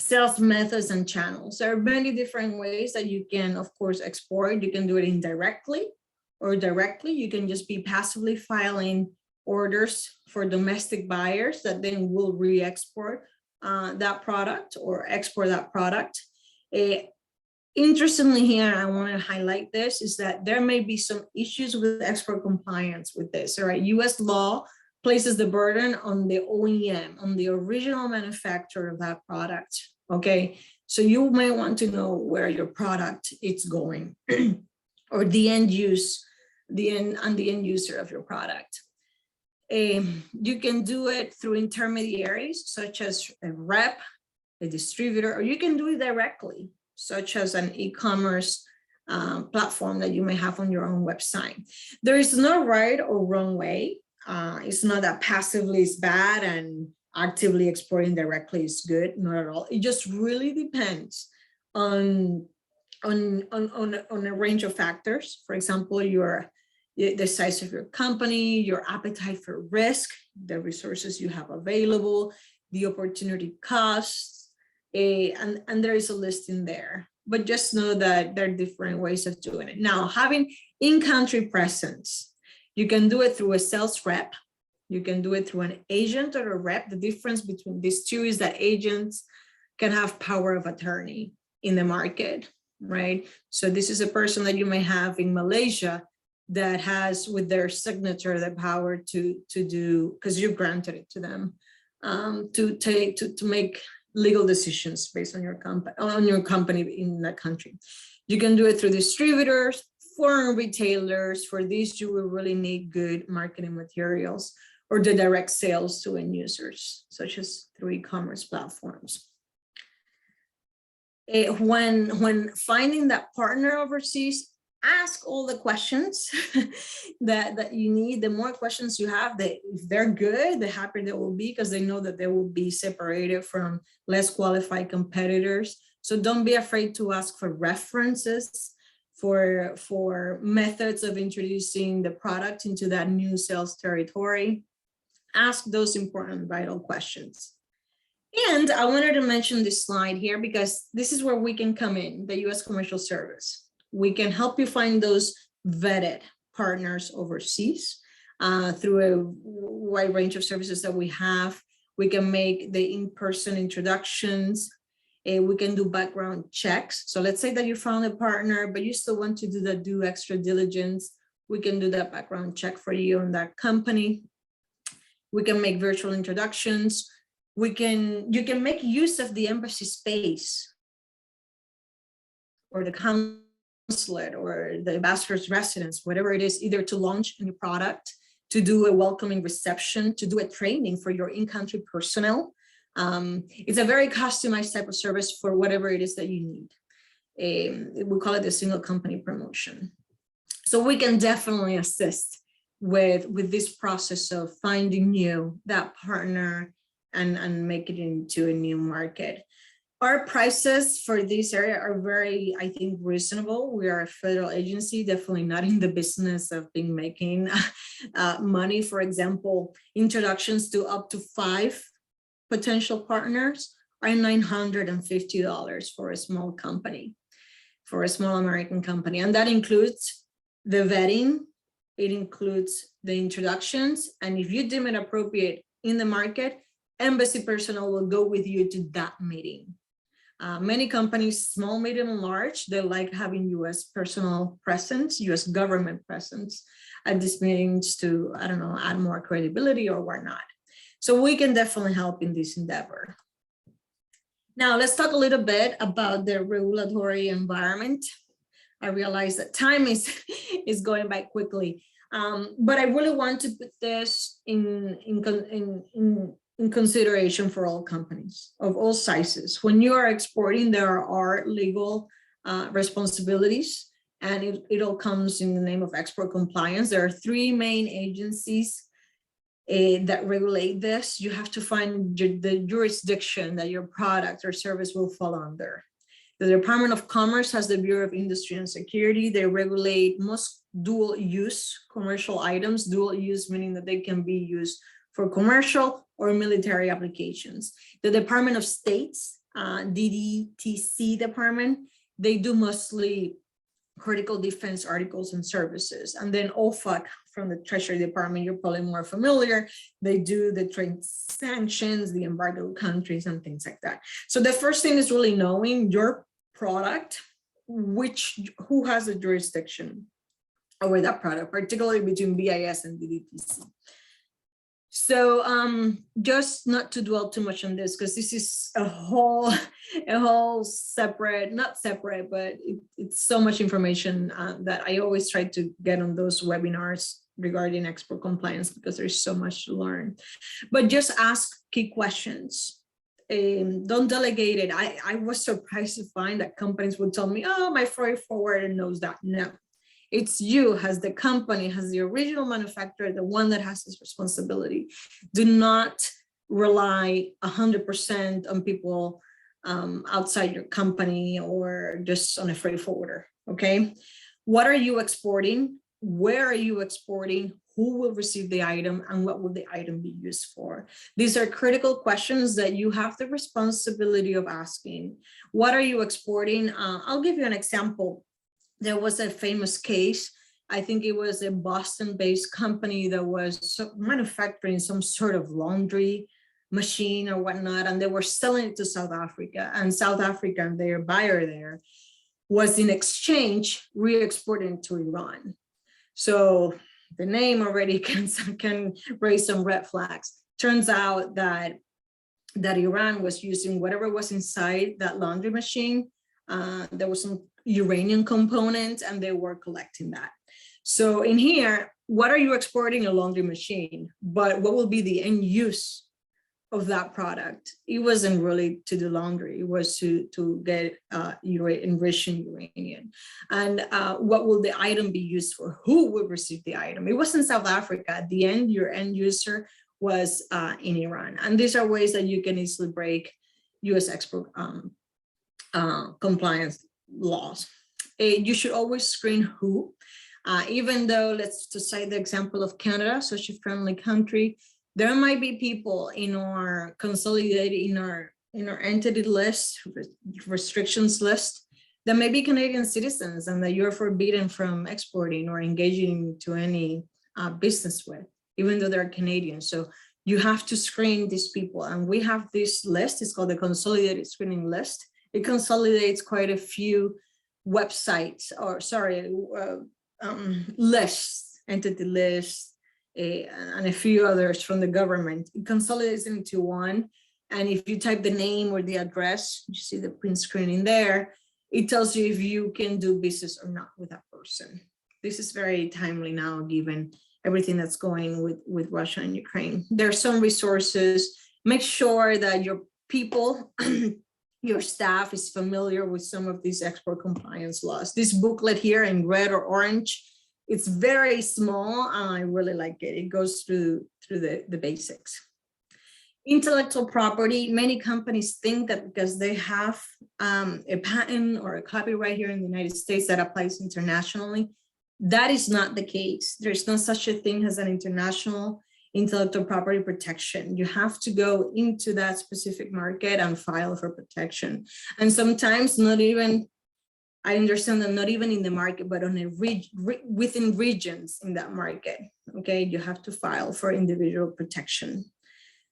S4: sales methods and channels. There are many different ways that you can, of course, export. You can do it indirectly or directly. You can just be passively filing orders for domestic buyers that then will re-export that product or export that product. Interestingly here, I want to highlight this, is that there may be some issues with export compliance with this. All right, US law places the burden on the OEM, on the original manufacturer of that product. Okay, so you may want to know where your product is going or the end user of your product. You can do it through intermediaries such as a rep, a distributor, or you can do it directly, such as an e-commerce platform that you may have on your own website. There is no right or wrong way. It's not that passively is bad and actively exporting directly is good, not at all. It just really depends on a range of factors. For example, the size of your company, your appetite for risk, the resources you have available, the opportunity costs, and there is a list in there. But just know that there are different ways of doing it. Now, having in-country presence, you can do it through a sales rep. You can do it through an agent or a rep. The difference between these two is that agents can have power of attorney in the market, right? So this is a person that you may have in Malaysia that has, with their signature, the power to do, because you granted it to them, to make legal decisions based on your company in that country. You can do it through distributors, foreign retailers. For these, you will really need good marketing materials, or the direct sales to end users, such as through e-commerce platforms. When finding that partner overseas, ask all the questions that you need. The more questions you have, if they're good, the happier they will be, because they know that they will be separated from less qualified competitors. So don't be afraid to ask for references, for methods of introducing the product into that new sales territory. Ask those important, vital questions. And I wanted to mention this slide here because this is where we can come in, the U.S. Commercial Service. We can help you find those vetted partners overseas through a wide range of services that we have. We can make the in-person introductions. We can do background checks. So let's say that you found a partner, but you still want to do extra diligence. We can do that background check for you on that company. We can make virtual introductions. You can make use of the embassy space or the consulate or the ambassador's residence, whatever it is, either to launch a new product, to do a welcoming reception, to do a training for your in-country personnel. It's a very customized type of service for whatever it is that you need. We call it the single company promotion. So we can definitely assist with this process of finding that partner and make it into a new market. Our prices for this area are very, I think, reasonable. We are a federal agency, definitely not in the business of making money. For example, introductions to up to 5 potential partners are $950 for a small company. for a small American company. And that includes the vetting, it includes the introductions, and if you deem it appropriate in the market, embassy personnel will go with you to that meeting. Many companies, small, medium, and large, they like having US personnel presence, US government presence at these meetings to, I don't know, add more credibility or whatnot. So we can definitely help in this endeavor. Now, let's talk a little bit about the regulatory environment. I realize that time is going by quickly, but I really want to put this in consideration for all companies of all sizes. When you are exporting, there are legal responsibilities, and it all comes in the name of export compliance. There are three main agencies that regulate this. You have to find the jurisdiction that your product or service will fall under. The Department of Commerce has the Bureau of Industry and Security. They regulate most dual use commercial items, dual use meaning that they can be used for commercial or military applications. The Department of State's DDTC department, they do mostly critical defense articles and services. And then OFAC from the Treasury Department, you're probably more familiar. They do the trade sanctions, the embargo countries, and things like that. So the first thing is really knowing your product, who has the jurisdiction over that product, particularly between BIS and DDTC. So just not to dwell too much on this, because this is a whole separate, not separate, but it's so much information that I always try to get on those webinars regarding export compliance, because there's so much to learn. But just ask key questions. Don't delegate it. I was surprised to find that companies would tell me, oh, my freight forwarder knows that. No. It's you, as the company, has the original manufacturer, the one that has this responsibility. Do not rely 100% on people outside your company or just on a freight forwarder, okay? What are you exporting? Where are you exporting? Who will receive the item, and what will the item be used for? These are critical questions that you have the responsibility of asking. What are you exporting? I'll give you an example. There was a famous case. I think it was a Boston-based company that was manufacturing some sort of laundry machine or whatnot, and they were selling it to South Africa. And South Africa, and their buyer there, was in exchange re-exporting to Iran. So the name already can raise some red flags. Turns out that Iran was using whatever was inside that laundry machine. There was some uranium components, and they were collecting that. So in here, what are you exporting? A laundry machine, but what will be the end use of that product? It wasn't really to do laundry. It was to get enriched in uranium. And what will the item be used for? Who will receive the item? It was in South Africa. At the end, your end user was in Iran. And these are ways that you can easily break US export compliance laws. You should always screen who, even though, let's just say the example of Canada, such a friendly country, there might be people in our consolidated, in our entity list, restrictions list, that may be Canadian citizens and that you're forbidden from exporting or engaging to any business with, even though they're Canadian. So you have to screen these people. And we have this list, it's called the Consolidated Screening List. It consolidates quite a few websites, or sorry, lists, entity lists, and a few others from the government. It consolidates into one. And if you type the name or the address, you see the print screening there, it tells you if you can do business or not with that person. This is very timely now, given everything that's going with Russia and Ukraine. There are some resources. Make sure that your people, your staff is familiar with some of these export compliance laws. This booklet here in red or orange, it's very small. I really like it. It goes through the basics. Intellectual property, many companies think that because they have a patent or a copyright here in the United States that applies internationally, that is not the case. There's no such a thing as an international intellectual property protection. You have to go into that specific market and file for protection. And sometimes not even I understand that not even in the market, but on a within regions in that market, okay, you have to file for individual protection.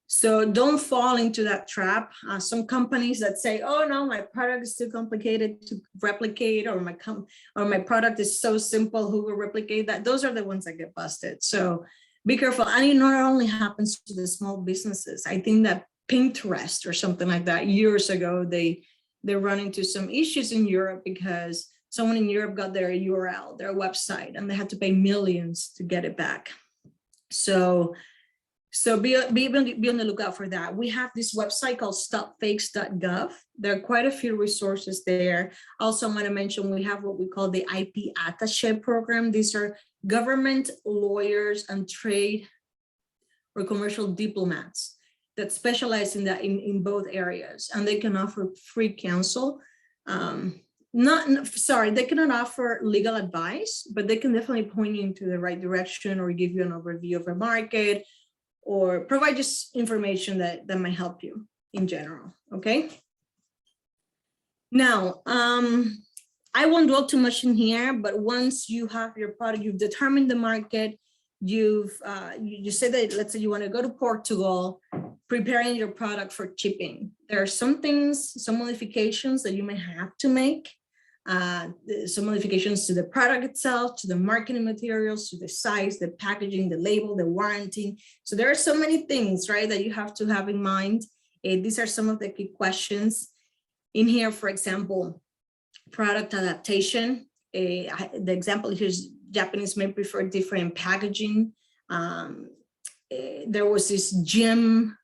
S4: So don't fall into that trap. Some companies that say, oh no, my product is too complicated to replicate, or my product is so simple, who will replicate that? Those are the ones that get busted. So be careful. And it not only happens to the small businesses. I think that Pinterest or something like that, years ago, they run into some issues in Europe because someone in Europe got their URL, their website, and they had to pay millions to get it back. So be on the lookout for that. We have this website called stopfakes.gov. There are quite a few resources there. Also, I'm going to mention we have what we call the IP attaché program. These are government lawyers and trade or commercial diplomats that specialize in that in both areas, and they can offer free counsel. They cannot offer legal advice, but they can definitely point you into the right direction or give you an overview of a market or provide just information that might help you in general, okay? Now, I won't dwell too much in here, but once you have your product, you've determined the market, you say that, let's say you want to go to Portugal, preparing your product for shipping. There are some things, some modifications that you may have to make, some modifications to the product itself, to the marketing materials, to the size, the packaging, the label, the warranty. So there are so many things, right, that you have to have in mind. These are some of the key questions in here. For example, product adaptation. The example here is Japanese may prefer different packaging. There was this gym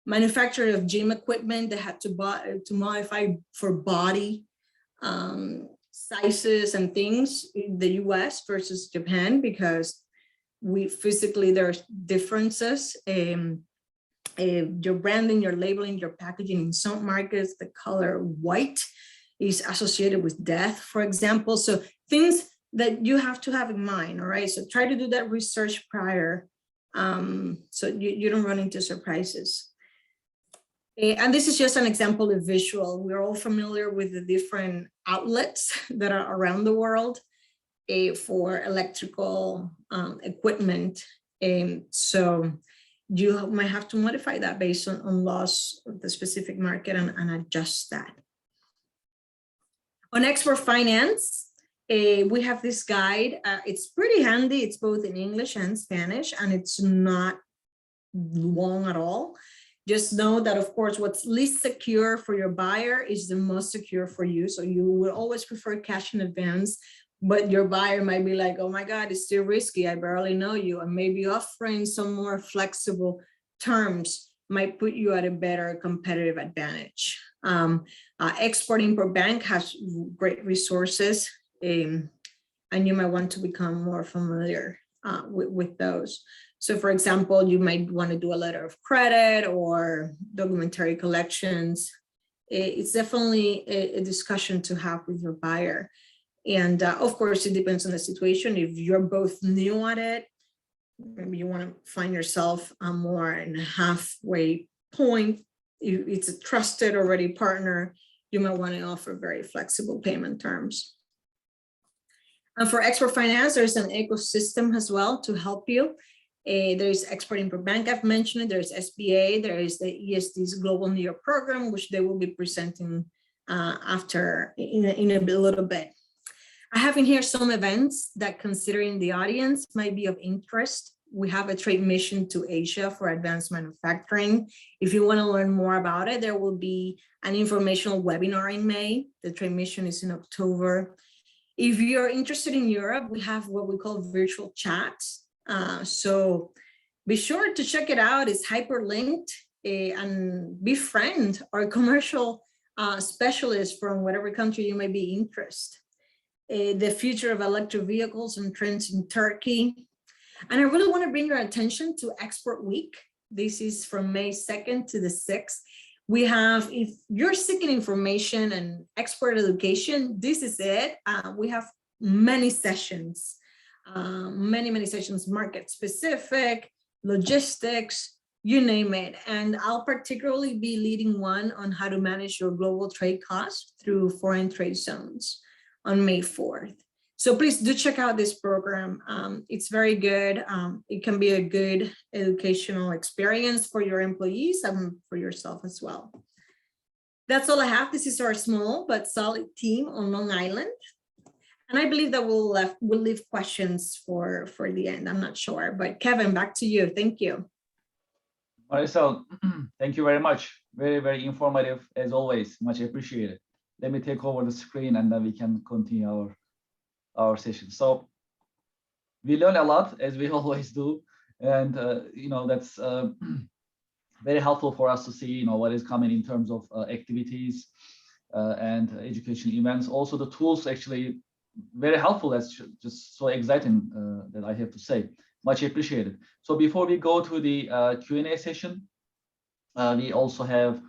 S4: manufacturer of gym equipment that had to modify for body sizes and things in the US versus Japan, because there's differences. Your branding, your labeling, your packaging in some markets, the color white is associated with death, for example. So things that you have to have in mind, all right? So try to do that research prior so you don't run into surprises. And this is just an example of visual. We're all familiar with the different outlets that are around the world for electrical equipment. So you might have to modify that based on laws of the specific market and adjust that. On export finance, we have this guide. It's pretty handy. It's both in English and Spanish, and it's not long at all. Just know that, of course, what's least secure for your buyer is the most secure for you. So you will always prefer cash in advance, but your buyer might be like, oh my God, it's too risky. I barely know you. And maybe offering some more flexible terms might put you at a better competitive advantage. Exporting per bank has great resources, and you might want to become more familiar with those. So for example, you might want to do a letter of credit or documentary collections. It's definitely a discussion to have with your buyer. And of course, it depends on the situation. If you're both new at it, maybe you want to find yourself more in a halfway point. If it's a trusted already partner, you might want to offer very flexible payment terms. And for export finance, there's an ecosystem as well to help you. There's exporting per bank, I've mentioned it. There's SBA, there is the ESD's Global New York program, which they will be presenting after in a little bit. I have in here some events that, considering the audience, might be of interest. We have a trade mission to Asia for advanced manufacturing. If you want to learn more about it, there will be an informational webinar in May. The trade mission is in October. If you're interested in Europe, we have what we call virtual chats. So be sure to check it out. It's hyperlinked, and befriend our commercial specialists from whatever country you may be interested. The future of electric vehicles and trends in Turkey. And I really want to bring your attention to Export Week. This is from May 2nd to the 6th. We have, if you're seeking information and export education, this is it. We have many sessions, many sessions, market specific, logistics, you name it. And I'll particularly be leading one on how to manage your global trade costs through foreign trade zones. on May 4th. So please do check out this program. It's very good. It can be a good educational experience for your employees and for yourself as well. That's all I have. This is our small but solid team on Long Island. And I believe that we'll leave questions for the end. I'm not sure, but Kevin, back to you. Thank you.
S1: Marisol, thank you very much. Very, very informative as always. Much appreciated. Let me take over the screen and then we can continue our session. So we learn a lot, as we always do, and that's very helpful for us to see what is coming in terms of activities and education events. Also the tools actually very helpful. That's just so exciting that I have to say. Much appreciated. So before we go to the Q&A session, we also have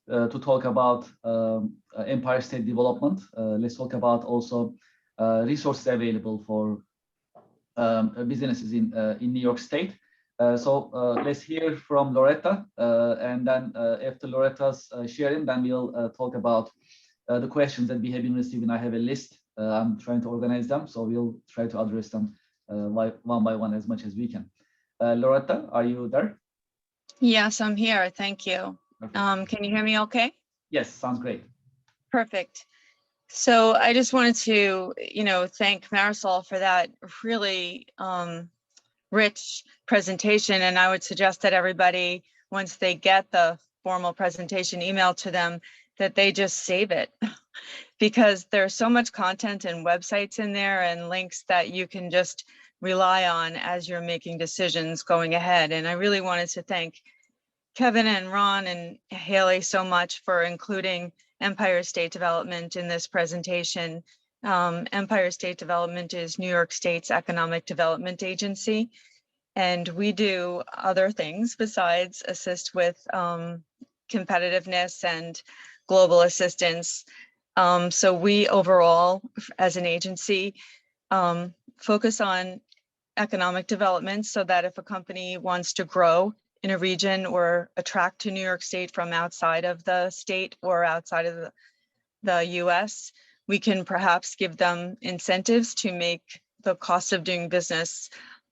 S1: to talk about Empire State Development. Let's talk about also resources available for businesses in New York State. So let's hear from Loretta, and then after Loretta's sharing, then we'll talk about the questions that we have been receiving. I have a list. I'm trying to organize them, so we'll try to address them one by one as much as we can. Loretta, are you there?
S5: Yes, I'm here. Thank you. Can you hear me okay?
S1: Yes, sounds great.
S5: Perfect. So I just wanted to, thank Marisol for that really rich presentation. And I would suggest that everybody, once they get the formal presentation emailed to them, that they just save it because there's so much content and websites in there and links that you can just rely on as you're making decisions going ahead. And I really wanted to thank Kevin and Ron and Haley so much for including Empire State Development in this presentation. Empire State Development is New York State's economic development agency, and we do other things besides assist with competitiveness and global assistance. So we overall, as an agency, focus on economic development so that if a company wants to grow in a region or attract to New York State from outside of the state or outside of the US, we can perhaps give them incentives to make the cost of doing business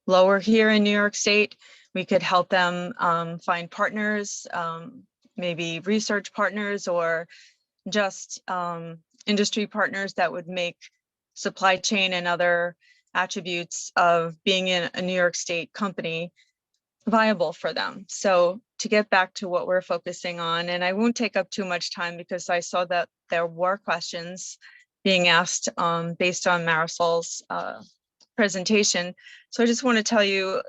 S5: lower here in New York State. We could help them find partners, maybe research partners or just industry partners that would make supply chain and other attributes of being in a New York State company viable for them. So to get back to what we're focusing on, and I won't take up too much time because I saw that there were questions being asked based on Marisol's presentation. So I just want to tell you,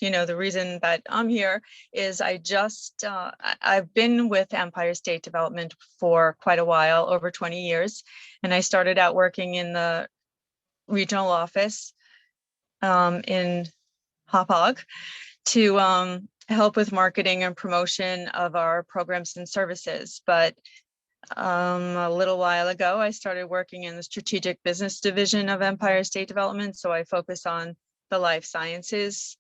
S5: the reason that I'm here is I've been with Empire State Development for quite a while, over 20 years. And I started out working in the regional office in Hauppauge to help with marketing and promotion of our programs and services. But a little while ago, I started working in the strategic business division of Empire State Development. So I focus on the life sciences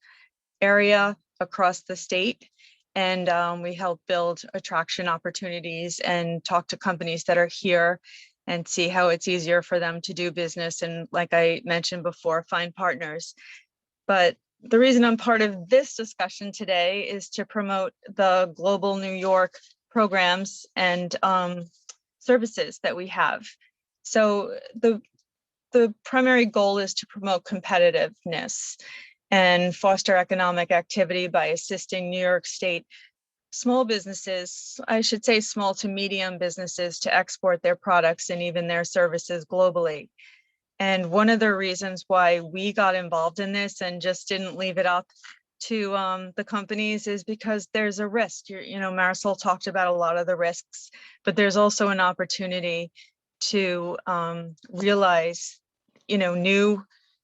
S5: area across the state. And we help build attraction opportunities and talk to companies that are here and see how it's easier for them to do business. And like I mentioned before, find partners. But the reason I'm part of this discussion today is to promote the Global New York programs and services that we have. So the primary goal is to promote competitiveness and foster economic activity by assisting New York State small businesses, I should say small to medium businesses, to export their products and even their services globally. And one of the reasons why we got involved in this and just didn't leave it up to the companies is because there's a risk. Marisol talked about a lot of the risks, but there's also an opportunity to realize,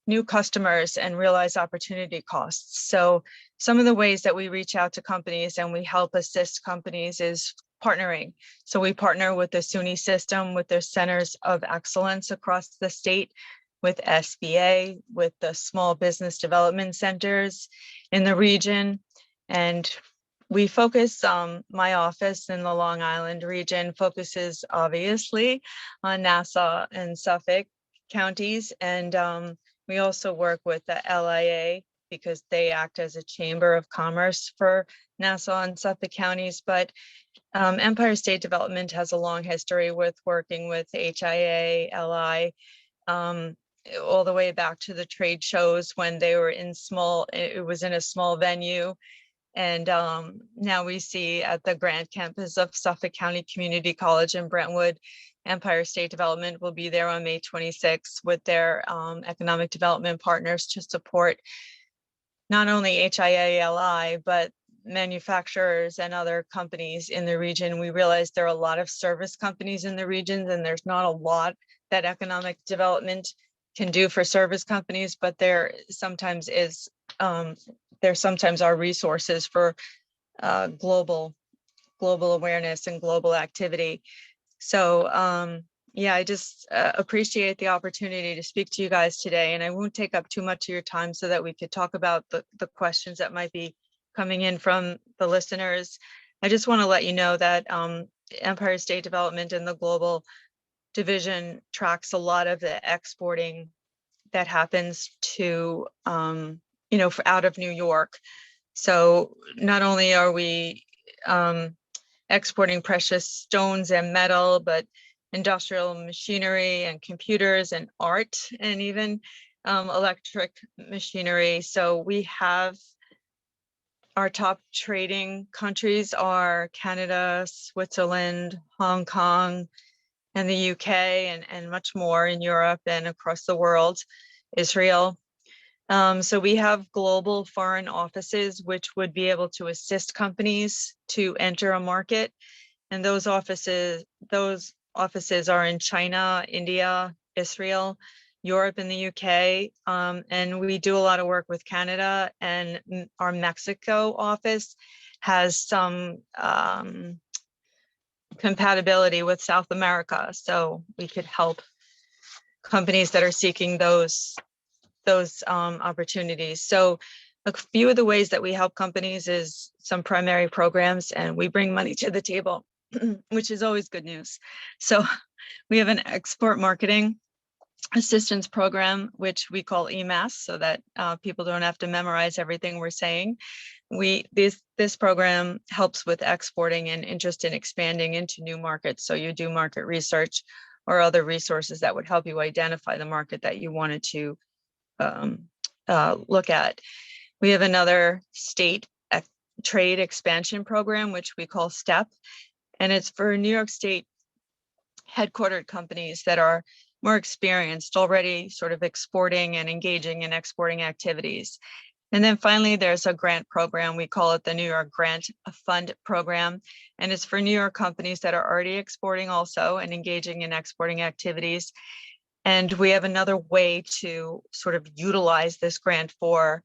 S5: new customers and realize opportunity costs. So some of the ways that we reach out to companies and we help assist companies is partnering. So we partner with the SUNY system, with their centers of excellence across the state, with SBA, with the small business development centers in the region. And we focus, my office in the Long Island region focuses obviously on Nassau and Suffolk counties, and we also work with the LIA because they act as a chamber of commerce for Nassau and Suffolk counties. But Empire State Development has a long history with working with HIA-LI, all the way back to the trade shows when they were it was in a small venue. And now we see at the Grant campus of Suffolk County Community College in Brentwood, Empire State Development will be there on May 26th with their economic development partners to support not only HIA-LI, but manufacturers and other companies in the region. We realize there are a lot of service companies in the region, and there's not a lot that economic development can do for service companies, but there sometimes are resources for global awareness and global activity. So yeah, I just appreciate the opportunity to speak to you guys today, and I won't take up too much of your time so that we could talk about the questions that might be coming in from the listeners. I just want to let you know that Empire State Development and the Global Division tracks a lot of the exporting that happens to, out of New York. So not only are we exporting precious stones and metal, but industrial machinery and computers and art and even electric machinery. So we have our top trading countries are Canada, Switzerland, Hong Kong, and the UK, and much more in Europe and across the world, Israel. So we have global foreign offices, which would be able to assist companies to enter a market. And those offices are in China, India, Israel, Europe, and the UK. And we do a lot of work with Canada, and our Mexico office has some compatibility with South America. So we could help companies that are seeking those opportunities. So a few of the ways that we help companies is some primary programs, and we bring money to the table, which is always good news. So we have an export marketing assistance program, which we call EMAS, so that people don't have to memorize everything we're saying. This program helps with exporting and interest in expanding into new markets. So you do market research or other resources that would help you identify the market that you wanted to look at. We have another state trade expansion program, which we call STEP, and it's for New York State headquartered companies that are more experienced already sort of exporting and engaging in exporting activities. And then finally, there's a grant program. We call it the New York Grant Fund Program. And it's for New York companies that are already exporting also and engaging in exporting activities. And we have another way to sort of utilize this grant for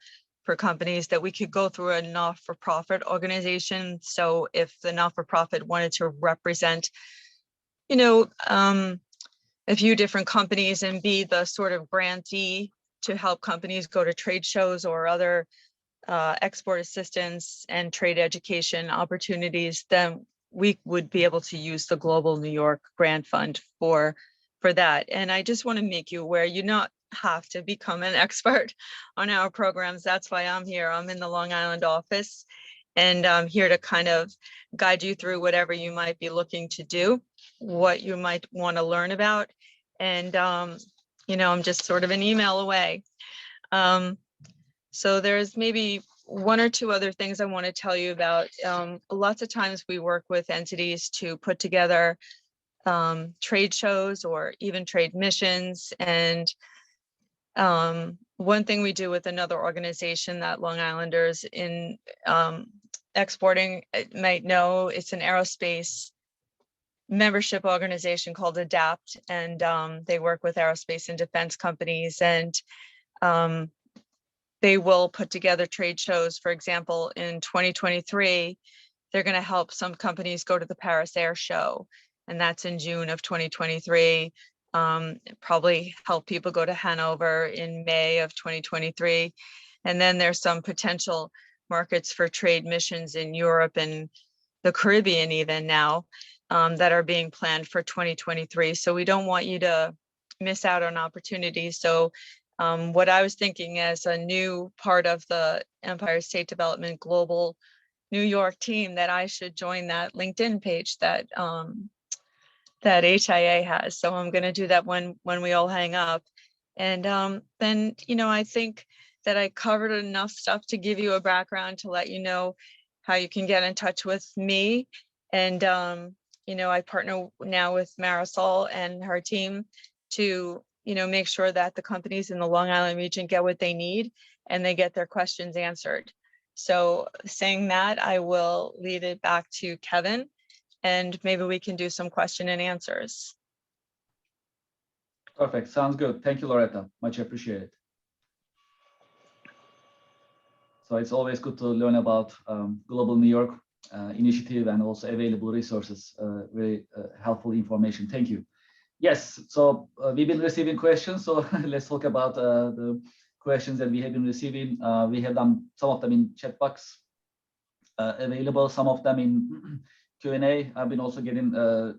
S5: companies that we could go through a not-for-profit organization. So if the not-for-profit wanted to represent, a few different companies and be the sort of grantee to help companies go to trade shows or other export assistance and trade education opportunities, then we would be able to use the Global New York Grant Fund for that. And I just want to make you aware, you not have to become an expert on our programs. That's why I'm here. I'm in the Long Island office, and I'm here to kind of guide you through whatever you might be looking to do, what you might want to learn about. And, I'm just sort of an email away. So there's maybe one or two other things I want to tell you about. Lots of times we work with entities to put together trade shows or even trade missions. And one thing we do with another organization that Long Islanders in exporting might know, it's an aerospace membership organization called ADAPT, and they work with aerospace and defense companies, and they will put together trade shows. For example, in 2023, they're going to help some companies go to the Paris Air Show, and that's in June of 2023. Probably help people go to Hanover in May of 2023. And then there's some potential markets for trade missions in Europe and the Caribbean even now that are being planned for 2023. So we don't want you to miss out on opportunities. So what I was thinking as a new part of the Empire State Development Global New York team, that I should join that LinkedIn page that that HIA has. So I'm going to do that when we all hang up. And then, you know, I think that I covered enough stuff to give you a background to let you know how you can get in touch with me. And, you know, I partner now with Marisol and her team to, you know, make sure that the companies in the Long Island region get what they need and they get their questions answered. So saying that, I will lead it back to Kevin, and maybe we can do some question and answers.
S1: Perfect. Sounds good. Thank you, Loretta. Much appreciated. So it's always good to learn about Global New York initiative and also available resources. Very helpful information. Thank you. Yes. So we've been receiving questions. So let's talk about the questions that we have been receiving. We have done some of them in chat box available, some of them in Q&A. I've been also getting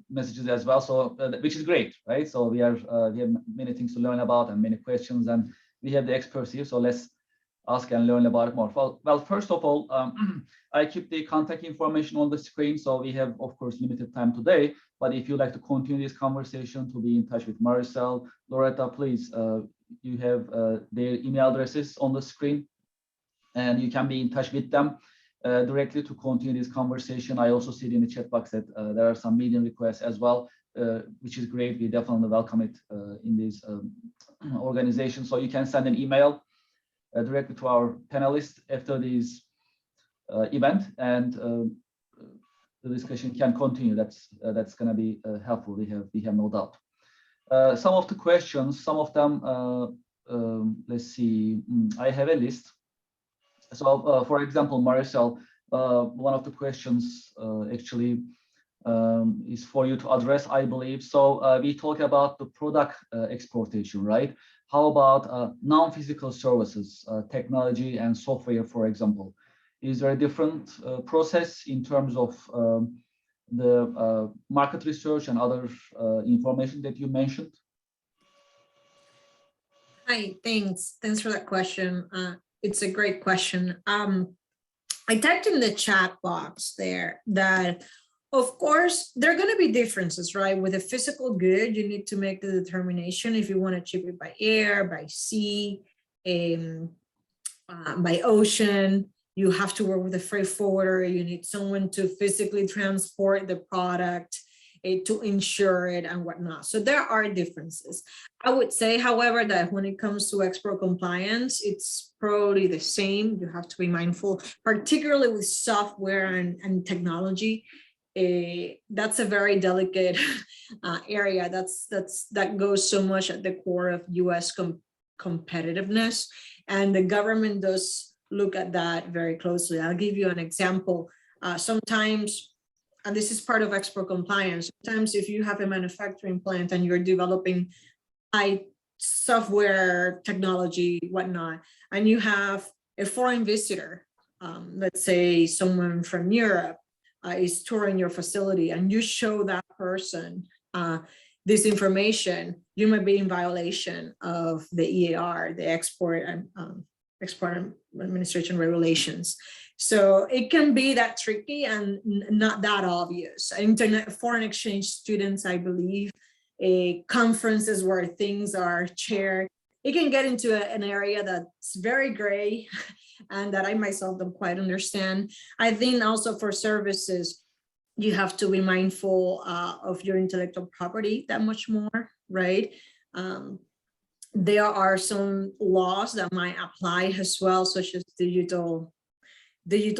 S1: messages as well, so which is great, right? So we have many things to learn about and many questions, and we have the experts here. So let's ask and learn about it more. Well, first of all, I keep the contact information on the screen. So we have, of course, limited time today. But if you'd like to continue this conversation, to be in touch with Marisol, Loretta, please, you have their email addresses on the screen, and you can be in touch with them directly to continue this conversation. I also see in the chat box that there are some meeting requests as well, which is great. We definitely welcome it in this organization. So you can send an email directly to our panelists after this event, and the discussion can continue. That's going to be helpful. We have no doubt. Some of the questions, some of them, let's see. I have a list. So, for example, Marisol, one of the questions actually is for you to address, I believe. So we talk about the product exportation, right? How about non-physical services, technology and software, for example? Is there a different process in terms of the market research and other information that you mentioned?
S4: Hi, thanks. Thanks for that question. It's a great question. I typed in the chat box there that, of course, there are going to be differences, right? With a physical good, you need to make the determination if you want to ship it by air, by sea, by ocean. You have to work with a freight forwarder. You need someone to physically transport the product, to insure it and whatnot. So there are differences. I would say, however, that when it comes to export compliance, it's probably the same. You have to be mindful, particularly with software and technology. That's a very delicate area. That goes so much at the core of U.S. competitiveness, and the government does look at that very closely. I'll give you an example. Sometimes, and this is part of export compliance, sometimes if you have a manufacturing plant and you're developing high software technology, whatnot, and you have a foreign visitor, let's say someone from Europe is touring your facility, and you show that person this information, you might be in violation of the EAR, the Export Administration Regulations. So it can be that tricky and not that obvious. Foreign exchange students, I believe, conferences where things are chaired, it can get into an area that's very gray and that I myself don't quite understand. I think also for services, you have to be mindful of your intellectual property that much more, right? There are some laws that might apply as well, such as digital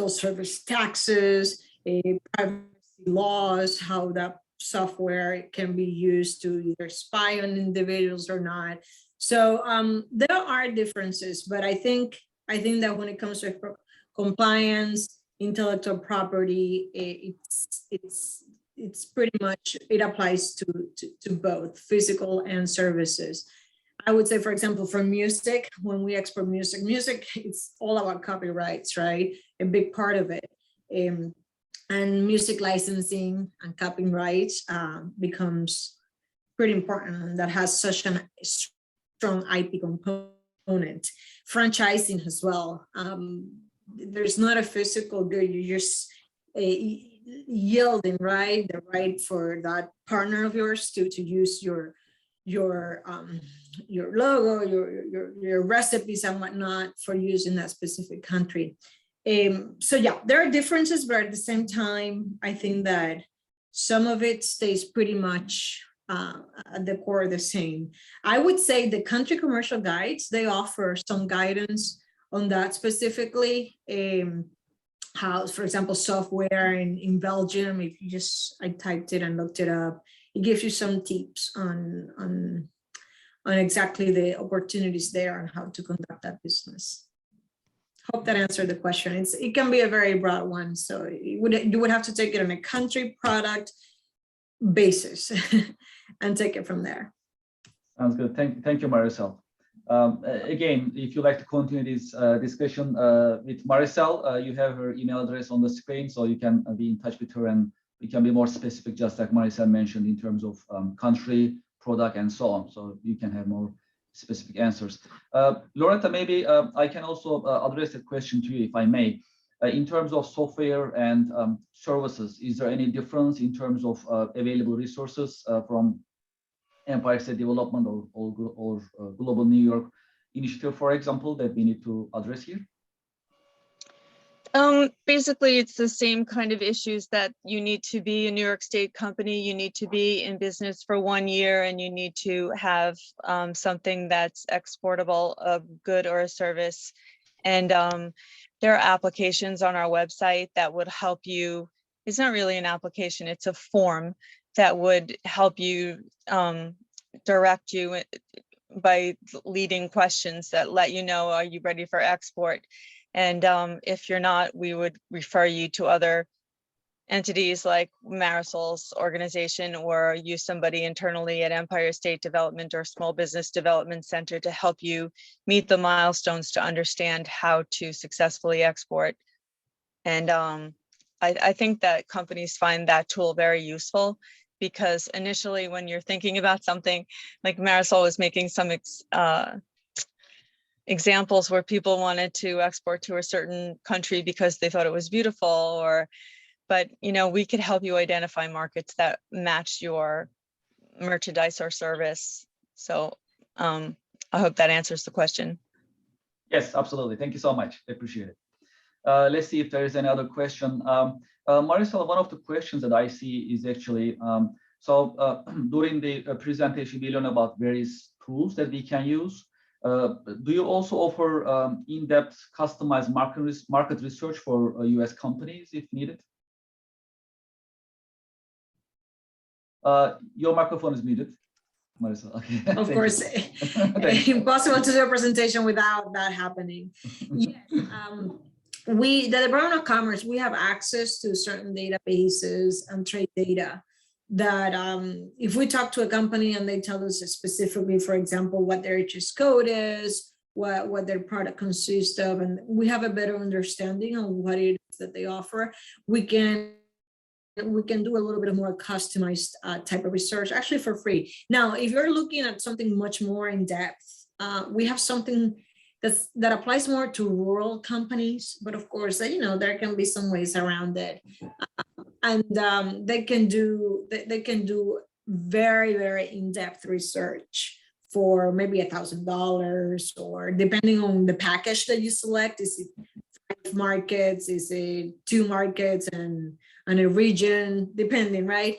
S4: service taxes, privacy laws, how that software can be used to either spy on individuals or not. So there are differences, but I think that when it comes to compliance, intellectual property, it's pretty much, it applies to both physical and services. I would say, for example, for music, when we export music, it's all about copyrights, right? A big part of it. And music licensing and copyrights becomes pretty important and that has such a strong IP component. Franchising as well. There's not a physical good, you're just yielding, right? The right for that partner of yours to use your logo, your recipes and whatnot for use in that specific country. So yeah, there are differences, but at the same time, I think that some of it stays pretty much at the core the same. I would say the country commercial guides, they offer some guidance on that specifically. How, for example, software in Belgium, if you just, I typed it and looked it up, it gives you some tips on exactly the opportunities there and how to conduct that business. Hope that answered the question. It can be a very broad one, so you would have to take it on a country product basis and take it from there.
S1: Sounds good. Thank you, Marisol. Again, if you'd like to continue this discussion with Marisol, you have her email address on the screen, so you can be in touch with her and we can be more specific, just like Marisol mentioned, in terms of country, product, and so on. So you can have more specific answers. Loretta, maybe I can also address a question to you, if I may. In terms of software and services, is there any difference in terms of available resources from Empire State Development or Global New York Initiative, for example, that we need to address here?
S5: Basically, it's the same kind of issues that you need to be a New York State company, you need to be in business for 1 year, and you need to have something that's exportable, a good or a service. And there are applications on our website that would help you. It's not really an application, it's a form that would help you direct you by leading questions that let you know, are you ready for export? And if you're not, we would refer you to other entities like Marisol's organization, or use somebody internally at Empire State Development or Small Business Development Center to help you meet the milestones to understand how to successfully export. And I think that companies find that tool very useful, because initially when you're thinking about something, like Marisol was making some examples where people wanted to export to a certain country because they thought it was beautiful, but you know, we could help you identify markets that match your merchandise or service. So I hope that answers the question.
S1: Yes, absolutely. Thank you so much. I appreciate it. Let's see if there is any other question. Marisol, one of the questions that I see is actually, during the presentation, we learned about various tools that we can use. Do you also offer in-depth customized market research for US companies if needed? Your microphone is muted, Marisol. Okay.
S4: Of course, impossible to do a presentation without that happening. Yes, the Department of Commerce, we have access to certain databases and trade data that if we talk to a company and they tell us specifically, for example, what their HS code is, what their product consists of, and we have a better understanding of what it is that they offer, we can do a little bit more customized type of research, actually for free. Now, if you're looking at something much more in depth, we have something that applies more to rural companies, but of course, you know, there can be some ways around it, and they can do very, very in-depth research for maybe $1,000, or depending on the package that you select. Is it 5 markets? Is it 2 markets and a region? Depending, right?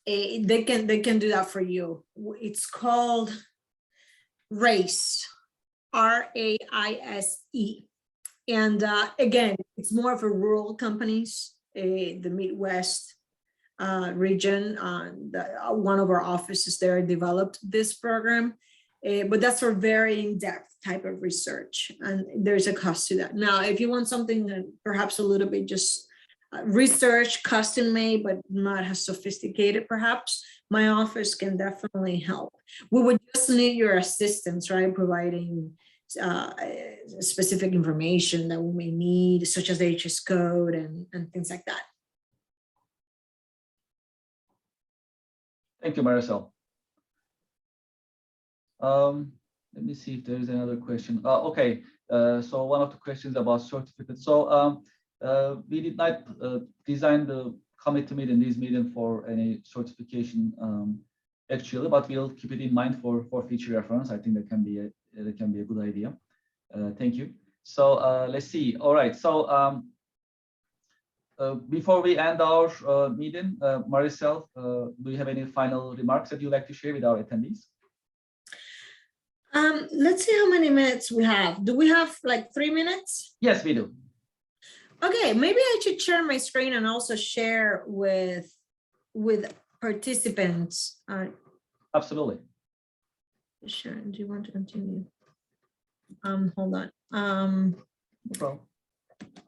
S4: They can do that for you. It's called RAISE. RAISE. And again, it's more for rural companies, the Midwest region. One of our offices there developed this program, but that's for very in-depth type of research, and there's a cost to that. Now, if you want something that perhaps a little bit just research, custom made, but not as sophisticated, perhaps, my office can definitely help. We would just need your assistance, right? Providing specific information that we may need, such as the HS code and things like that.
S1: Thank you, Maricel. Let me see if there is another question. Okay, so one of the questions about certificates. So we did not design the committee meeting, this meeting for any certification actually, but we'll keep it in mind for future reference. I think that can be a good idea. Thank you. So let's see. All right. So before we end our meeting, Maricel, do you have any final remarks that you'd like to share with our attendees?
S4: Let's see how many minutes we have. Do we have like 3 minutes?
S1: Yes, we do.
S4: Okay, maybe I should share my screen and also share with participants.
S1: Absolutely.
S4: Sharon, do you want to continue? Hold on.
S1: No problem.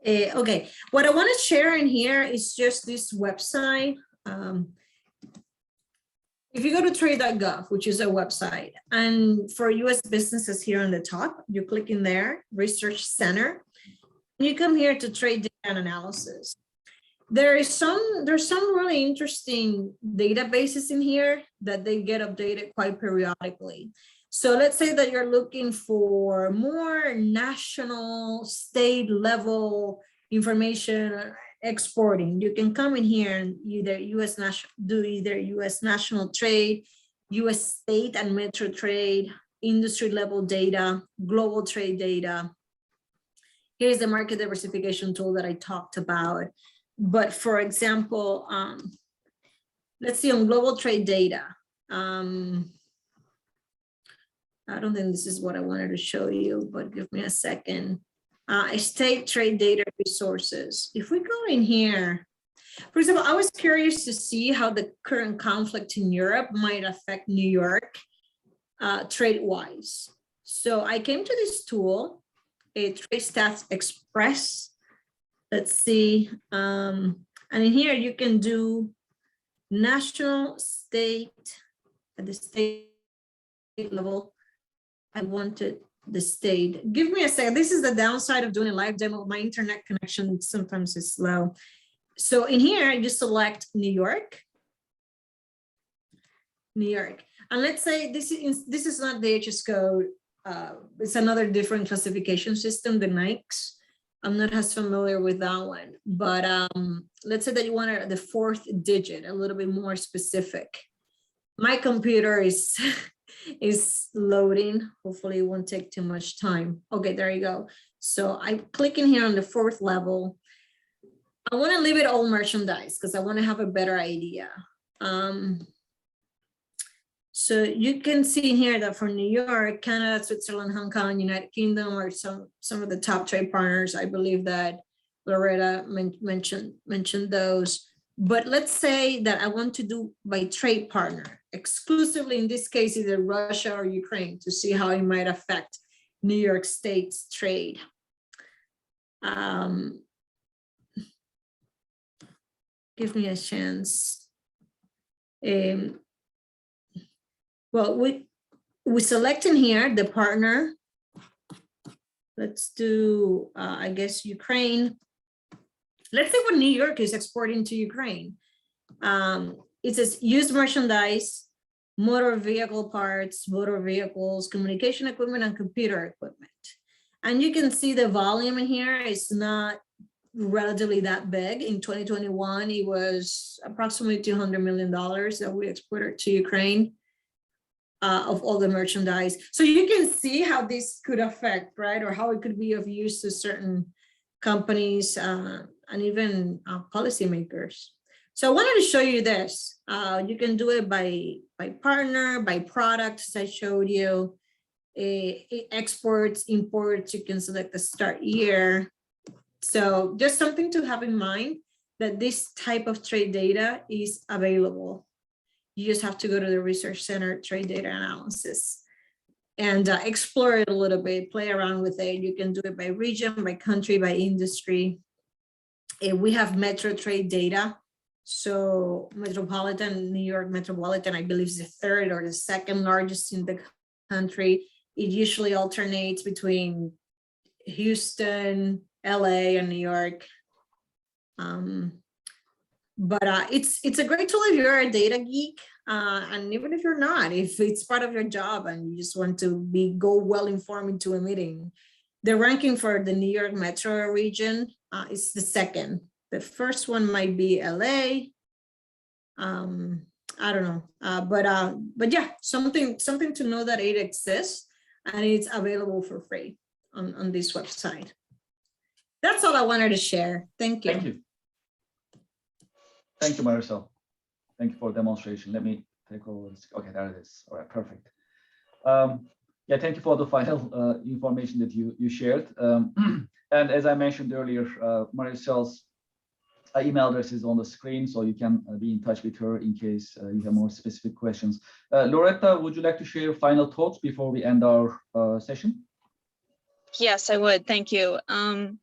S4: Okay, what I want to share in here is just this website. If you go to trade.gov, which is a website, and for US businesses here on the top, you click in there, Research Center, and you come here to trade data and analysis. There's some really interesting databases in here that they get updated quite periodically. So let's say that you're looking for more national, state level information exporting. You can come in here and either do either US national trade, US state and metro trade, industry level data, global trade data. Here's the market diversification tool that I talked about. But for example, let's see on global trade data. I don't think this is what I wanted to show you, but give me a second. State trade data resources. If we go in here, for example, I was curious to see how the current conflict in Europe might affect New York trade-wise. So I came to this tool, a Trade Stats Express. Let's see, and in here you can do national, state, at the state level. I wanted the state. Give me a second. This is the downside of doing a live demo. My internet connection sometimes is slow. So in here, you select New York. And let's say this is not the HS code. It's another different classification system, the NICE. I'm not as familiar with that one. But let's say that you want the fourth digit, a little bit more specific. My computer is loading. Hopefully it won't take too much time. Okay, there you go. So I click in here on the fourth level. I want to leave it all merchandise because I want to have a better idea. So you can see here that for New York, Canada, Switzerland, Hong Kong, United Kingdom are some of the top trade partners. I believe that Loretta mentioned those. But let's say that I want to do by trade partner, exclusively in this case, either Russia or Ukraine, to see how it might affect New York State's trade. Give me a chance. Well, we select in here the partner. Let's do, I guess, Ukraine. Let's say what New York is exporting to Ukraine. It says used merchandise, motor vehicle parts, motor vehicles, communication equipment, and computer equipment. And you can see the volume in here is not relatively that big. In 2021, it was approximately $200 million that we exported to Ukraine of all the merchandise. So you can see how this could affect, right? Or how it could be of use to certain companies and even policymakers. So I wanted to show you this. You can do it by partner, by product, as I showed you. Exports, imports, you can select the start year. So just something to have in mind that this type of trade data is available. You just have to go to the Research Center Trade Data Analysis and explore it a little bit, play around with it. You can do it by region, by country, by industry. We have metro trade data. So metropolitan, New York metropolitan, I believe is the third or the second largest in the country. It usually alternates between Houston, LA, and New York. But it's a great tool if you're a data geek. And even if you're not, if it's part of your job and you just want to go well informed into a meeting, the ranking for the New York metro region is the second. The first one might be LA. I don't know, but yeah, something to know that it exists and it's available for free on this website. That's all I wanted to share. Thank you.
S1: Thank you. Thank you, Marisol. Thank you for demonstration. Let me take over this. Okay, there it is. All right, perfect. Yeah, thank you for the final information that you shared. And as I mentioned earlier, Marisol's email address is on the screen, so you can be in touch with her in case you have more specific questions. Loretta, would you like to share your final thoughts before we end our session?
S5: Yes, I would. Thank you.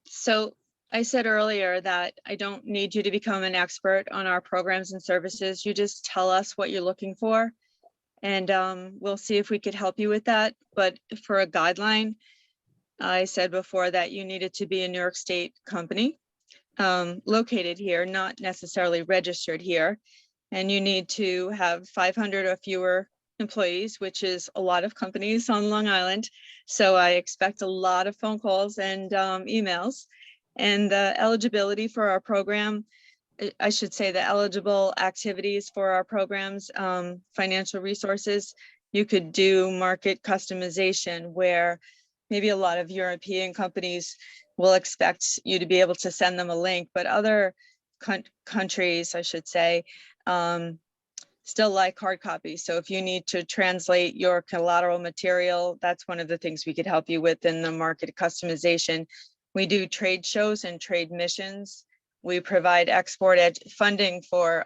S5: So I said earlier that I don't need you to become an expert on our programs and services. You just tell us what you're looking for, and we'll see if we could help you with that. But for a guideline, I said before that you needed to be a New York State company located here, not necessarily registered here. And you need to have 500 or fewer employees, which is a lot of companies on Long Island. So I expect a lot of phone calls and emails. And the eligibility for our program, I should say the eligible activities for our programs, financial resources, you could do market customization, where maybe a lot of European companies will expect you to be able to send them a link, but other countries, I should say, still like hard copies. So if you need to translate your collateral material, that's one of the things we could help you with in the market customization. We do trade shows and trade missions. We provide funding for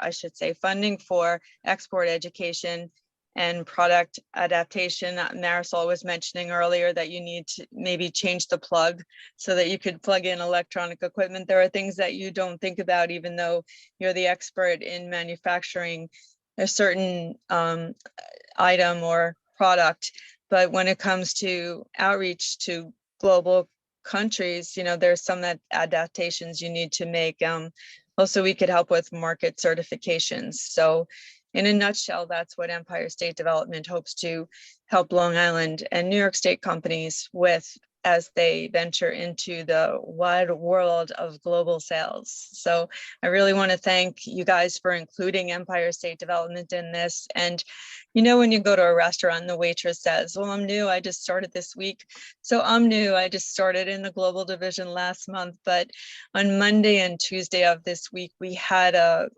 S5: export education and product adaptation. Marisol was mentioning earlier that you need to maybe change the plug so that you could plug in electronic equipment. There are things that you don't think about, even though you're the expert in manufacturing a certain item or product. But when it comes to outreach to global countries, you know, there's some adaptations you need to make. Also, we could help with market certifications. So in a nutshell, that's what Empire State Development hopes to help Long Island and New York State companies with as they venture into the wide world of global sales. So I really want to thank you guys for including Empire State Development in this. And you know, when you go to a restaurant and the waitress says, well, I'm new, I just started this week. So I'm new, I just started in the global division last month. But on Monday and Tuesday of this week, we had a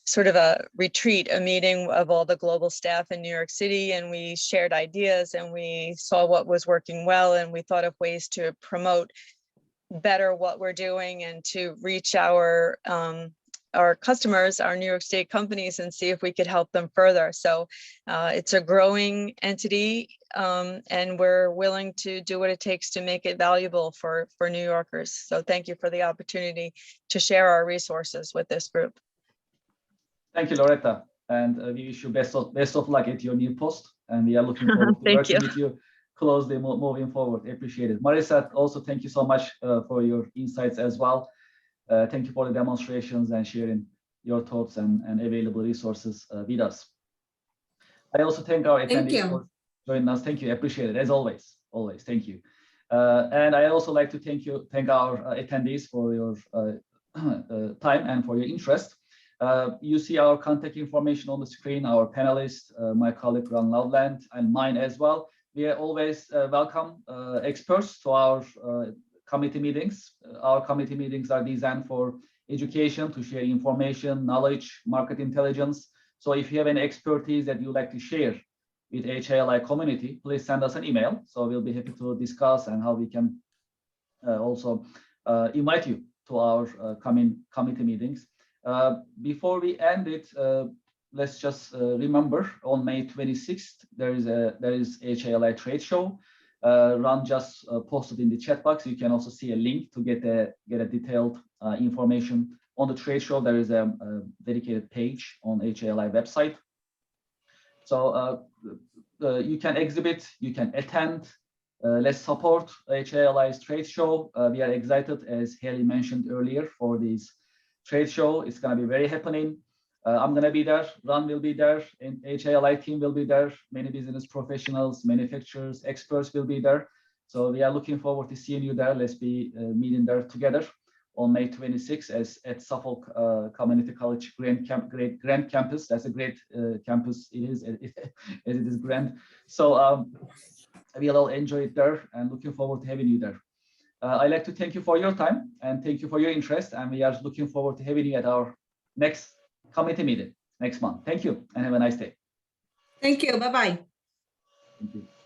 S5: sort of a retreat, a meeting of all the global staff in New York City, and we shared ideas and we saw what was working well, and we thought of ways to promote better what we're doing and to reach our customers, our New York State companies, and see if we could help them further. So it's a growing entity, and we're willing to do what it takes to make it valuable for New Yorkers. So thank you for the opportunity to share our resources with this group.
S1: Thank you, Loretta, and we wish you best of luck at your new post, and we are looking forward to working with you closely moving forward. Appreciate it. Marisa, also thank you so much for your insights as well. Thank you for the demonstrations and sharing your thoughts and available resources with us. I also thank our attendees for joining us. Thank you, appreciate it as always. Thank you. And I also like to thank our attendees for your time and for your interest. You see our contact information on the screen, our panelists, my colleague Ron Loveland, and mine as well. We always welcome experts to our committee meetings. Our committee meetings are designed for education, to share information, knowledge, market intelligence. So if you have any expertise that you'd like to share with HIA-LI community, please send us an email. So we'll be happy to discuss and how we can also invite you to our coming committee meetings. Before we end it, let's just remember on May 26th, there is HIA-LI trade show. Ron just posted in the chat box. You can also see a link to get a detailed information on the trade show. There is a dedicated page on HIA-LI website. So you can exhibit, you can attend. Let's support HIA-LI's trade show. We are excited, as Haley mentioned earlier, for this trade show. It's going to be very happening. I'm going to be there. Ron will be there. And HIA-LI team will be there. Many business professionals, manufacturers, experts will be there. So we are looking forward to seeing you there. Let's be meeting there together on May 26th at Suffolk Community College Grand Campus. That's a great campus. It is, it is grand. So we'll all enjoy it there and looking forward to having you there. I'd like to thank you for your time and thank you for your interest. And we are looking forward to having you at our next committee meeting next month. Thank you and have a nice day.
S4: Thank you. Bye-bye.
S1: Thank you.